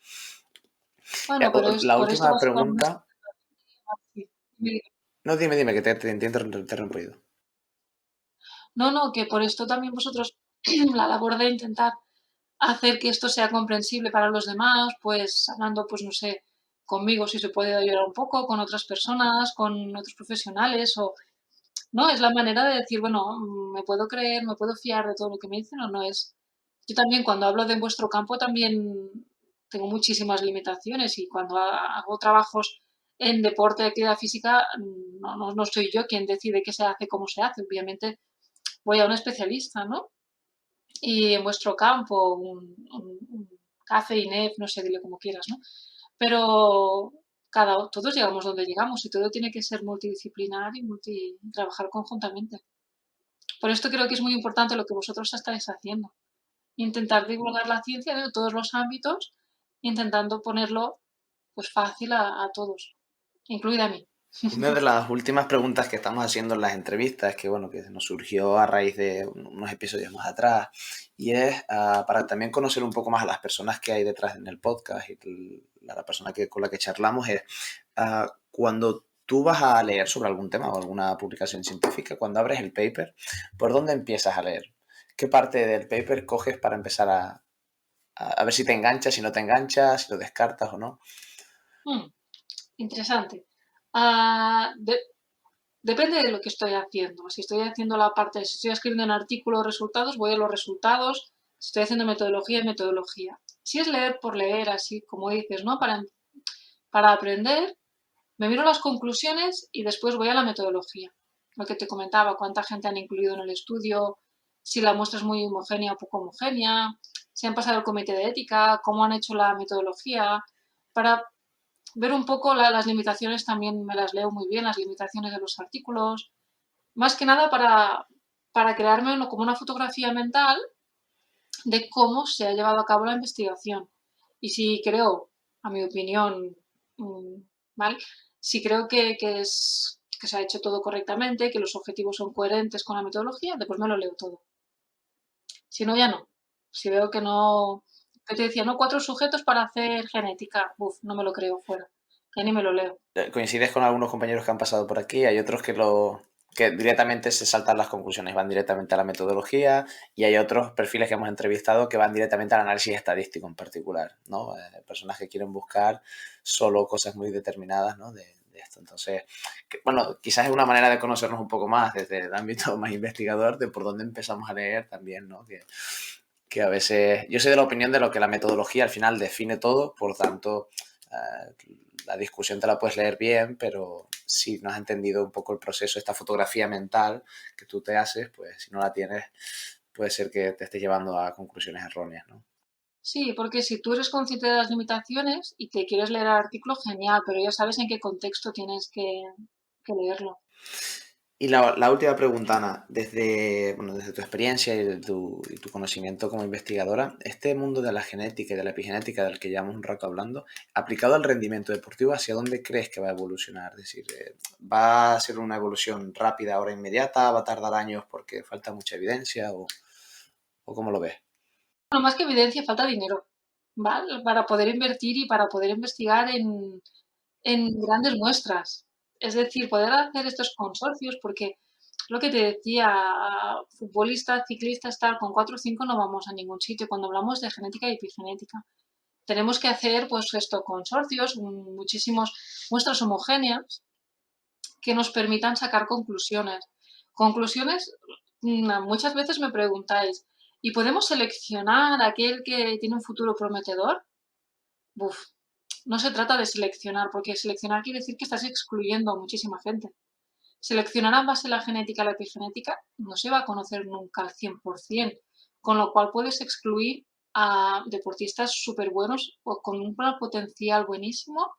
Bueno, pero es La por esto última básicamente. pregunta. No, dime, que te he interrumpido. No, no, que por esto también vosotros la labor de intentar hacer que esto sea comprensible para los demás, pues hablando, pues no sé, conmigo si se puede ayudar un poco, con otras personas, con otros profesionales o no, es la manera de decir, bueno, me puedo creer, me puedo fiar de todo lo que me dicen o no es. Yo también cuando hablo de vuestro campo también tengo muchísimas limitaciones y cuando hago trabajos en deporte, actividad física, no soy yo quien decide qué se hace, cómo se hace. Obviamente voy a un especialista, ¿no? Y en vuestro campo, un CAFE, INEF, no sé, dile como quieras, ¿no? Pero todos llegamos donde llegamos y todo tiene que ser multidisciplinar y trabajar conjuntamente. Por esto creo que es muy importante lo que vosotros estáis haciendo. Intentar divulgar la ciencia de todos los ámbitos, intentando ponerlo pues fácil a todos, incluida a mí. Una de las últimas preguntas que estamos haciendo en las entrevistas, que bueno, que nos surgió a raíz de unos episodios más atrás, y es para también conocer un poco más a las personas que hay detrás en el podcast y la persona con la que charlamos, es cuando tú vas a leer sobre algún tema o alguna publicación científica, cuando abres el paper, ¿por dónde empiezas a leer? ¿Qué parte del paper coges para empezar a ver si te engancha, si no te engancha, si lo descartas o no? Hmm, interesante. Ah, depende de lo que estoy haciendo. Si estoy haciendo si estoy escribiendo un artículo, resultados, voy a los resultados. Si estoy haciendo metodología, metodología. Si es leer por leer, así como dices, ¿no? Para aprender, me miro las conclusiones y después voy a la metodología. Lo que te comentaba, cuánta gente han incluido en el estudio, si la muestra es muy homogénea o poco homogénea, si han pasado el comité de ética, cómo han hecho la metodología, para ver un poco las limitaciones también me las leo muy bien, las limitaciones de los artículos, más que nada para crearme como una fotografía mental de cómo se ha llevado a cabo la investigación. Y si creo, a mi opinión, ¿vale? Si creo que se ha hecho todo correctamente, que los objetivos son coherentes con la metodología, después me lo leo todo. Si no, ya no. Si veo que no, que te decía, no, 4 sujetos para hacer genética, no me lo creo fuera. Ya ni me lo leo. Coincides con algunos compañeros que han pasado por aquí, hay otros que que directamente se saltan las conclusiones, van directamente a la metodología, y hay otros perfiles que hemos entrevistado que van directamente al análisis estadístico en particular, ¿no? Personas que quieren buscar solo cosas muy determinadas, ¿no? De esto. Entonces, bueno, quizás es una manera de conocernos un poco más desde el ámbito más investigador, de por dónde empezamos a leer también, ¿no? Que a veces, yo soy de la opinión de lo que la metodología al final define todo, por tanto, la discusión te la puedes leer bien, pero si no has entendido un poco el proceso, esta fotografía mental que tú te haces, pues si no la tienes, puede ser que te estés llevando a conclusiones erróneas, ¿no? Sí, porque si tú eres consciente de las limitaciones y te quieres leer el artículo, genial, pero ya sabes en qué contexto tienes que leerlo. Y la última pregunta, Ana, bueno, desde tu experiencia y tu conocimiento como investigadora, este mundo de la genética y de la epigenética del que llevamos un rato hablando, aplicado al rendimiento deportivo, ¿hacia dónde crees que va a evolucionar? Es decir, ¿va a ser una evolución rápida, ahora inmediata? ¿Va a tardar años porque falta mucha evidencia? ¿O cómo lo ves? Bueno, más que evidencia, falta dinero, ¿vale? Para poder invertir y para poder investigar en grandes muestras. Es decir, poder hacer estos consorcios, porque lo que te decía, futbolistas, ciclistas, tal, con 4 o 5 no vamos a ningún sitio cuando hablamos de genética y epigenética. Tenemos que hacer, pues, esto, consorcios, muchísimas muestras homogéneas que nos permitan sacar conclusiones. Conclusiones, muchas veces me preguntáis, ¿y podemos seleccionar aquel que tiene un futuro prometedor? Buf, no se trata de seleccionar, porque seleccionar quiere decir que estás excluyendo a muchísima gente. Seleccionar en base a la genética y la epigenética no se va a conocer nunca al 100%, con lo cual puedes excluir a deportistas súper buenos o con un potencial buenísimo,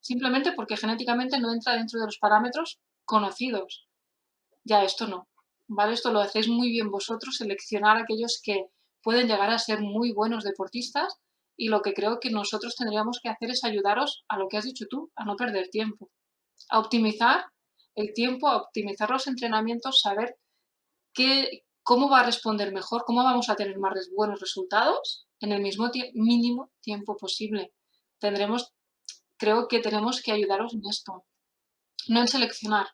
simplemente porque genéticamente no entra dentro de los parámetros conocidos. Ya esto no, ¿vale? Esto lo hacéis muy bien vosotros, seleccionar a aquellos que pueden llegar a ser muy buenos deportistas, y lo que creo que nosotros tendríamos que hacer es ayudaros a lo que has dicho tú, a no perder tiempo, a optimizar el tiempo, a optimizar los entrenamientos, saber cómo va a responder mejor, cómo vamos a tener más buenos resultados en el mismo mínimo tiempo posible. Tendremos, creo que tenemos que ayudaros en esto, no en seleccionar,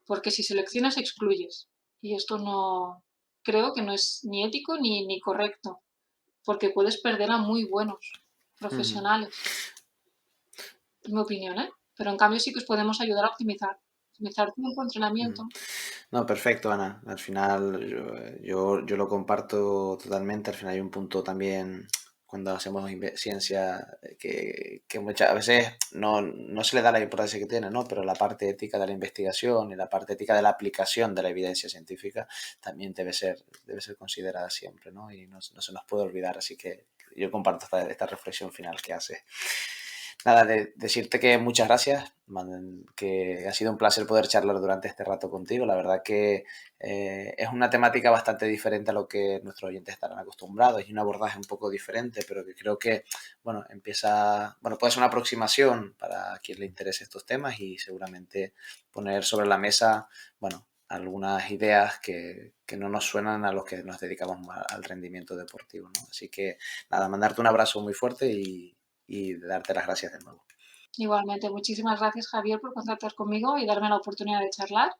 porque si seleccionas excluyes. Y esto no, creo que no es ni ético ni correcto, porque puedes perder a muy buenos Uh -huh. profesionales, es mi opinión, ¿eh? Pero en cambio sí que os podemos ayudar a optimizar tiempo, Uh -huh. entrenamiento. No, perfecto, Ana. Al final yo lo comparto totalmente. Al final hay un punto también cuando hacemos ciencia que muchas veces no se le da la importancia que tiene, ¿no? Pero la parte ética de la investigación y la parte ética de la aplicación de la evidencia científica también debe ser considerada siempre, ¿no? Y no se nos puede olvidar. Así que yo comparto esta reflexión final que hace. Nada, decirte que muchas gracias, que ha sido un placer poder charlar durante este rato contigo. La verdad que es una temática bastante diferente a lo que nuestros oyentes estarán acostumbrados y un abordaje un poco diferente, pero que creo que, bueno, puede ser una aproximación para quien le interese estos temas y seguramente poner sobre la mesa, bueno, algunas ideas que no nos suenan a los que nos dedicamos más al rendimiento deportivo, ¿no? Así que, nada, mandarte un abrazo muy fuerte y darte las gracias de nuevo. Igualmente, muchísimas gracias, Javier, por contactar conmigo y darme la oportunidad de charlar.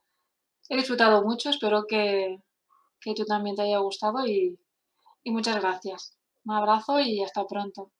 He disfrutado mucho, espero que tú también te haya gustado y muchas gracias. Un abrazo y hasta pronto.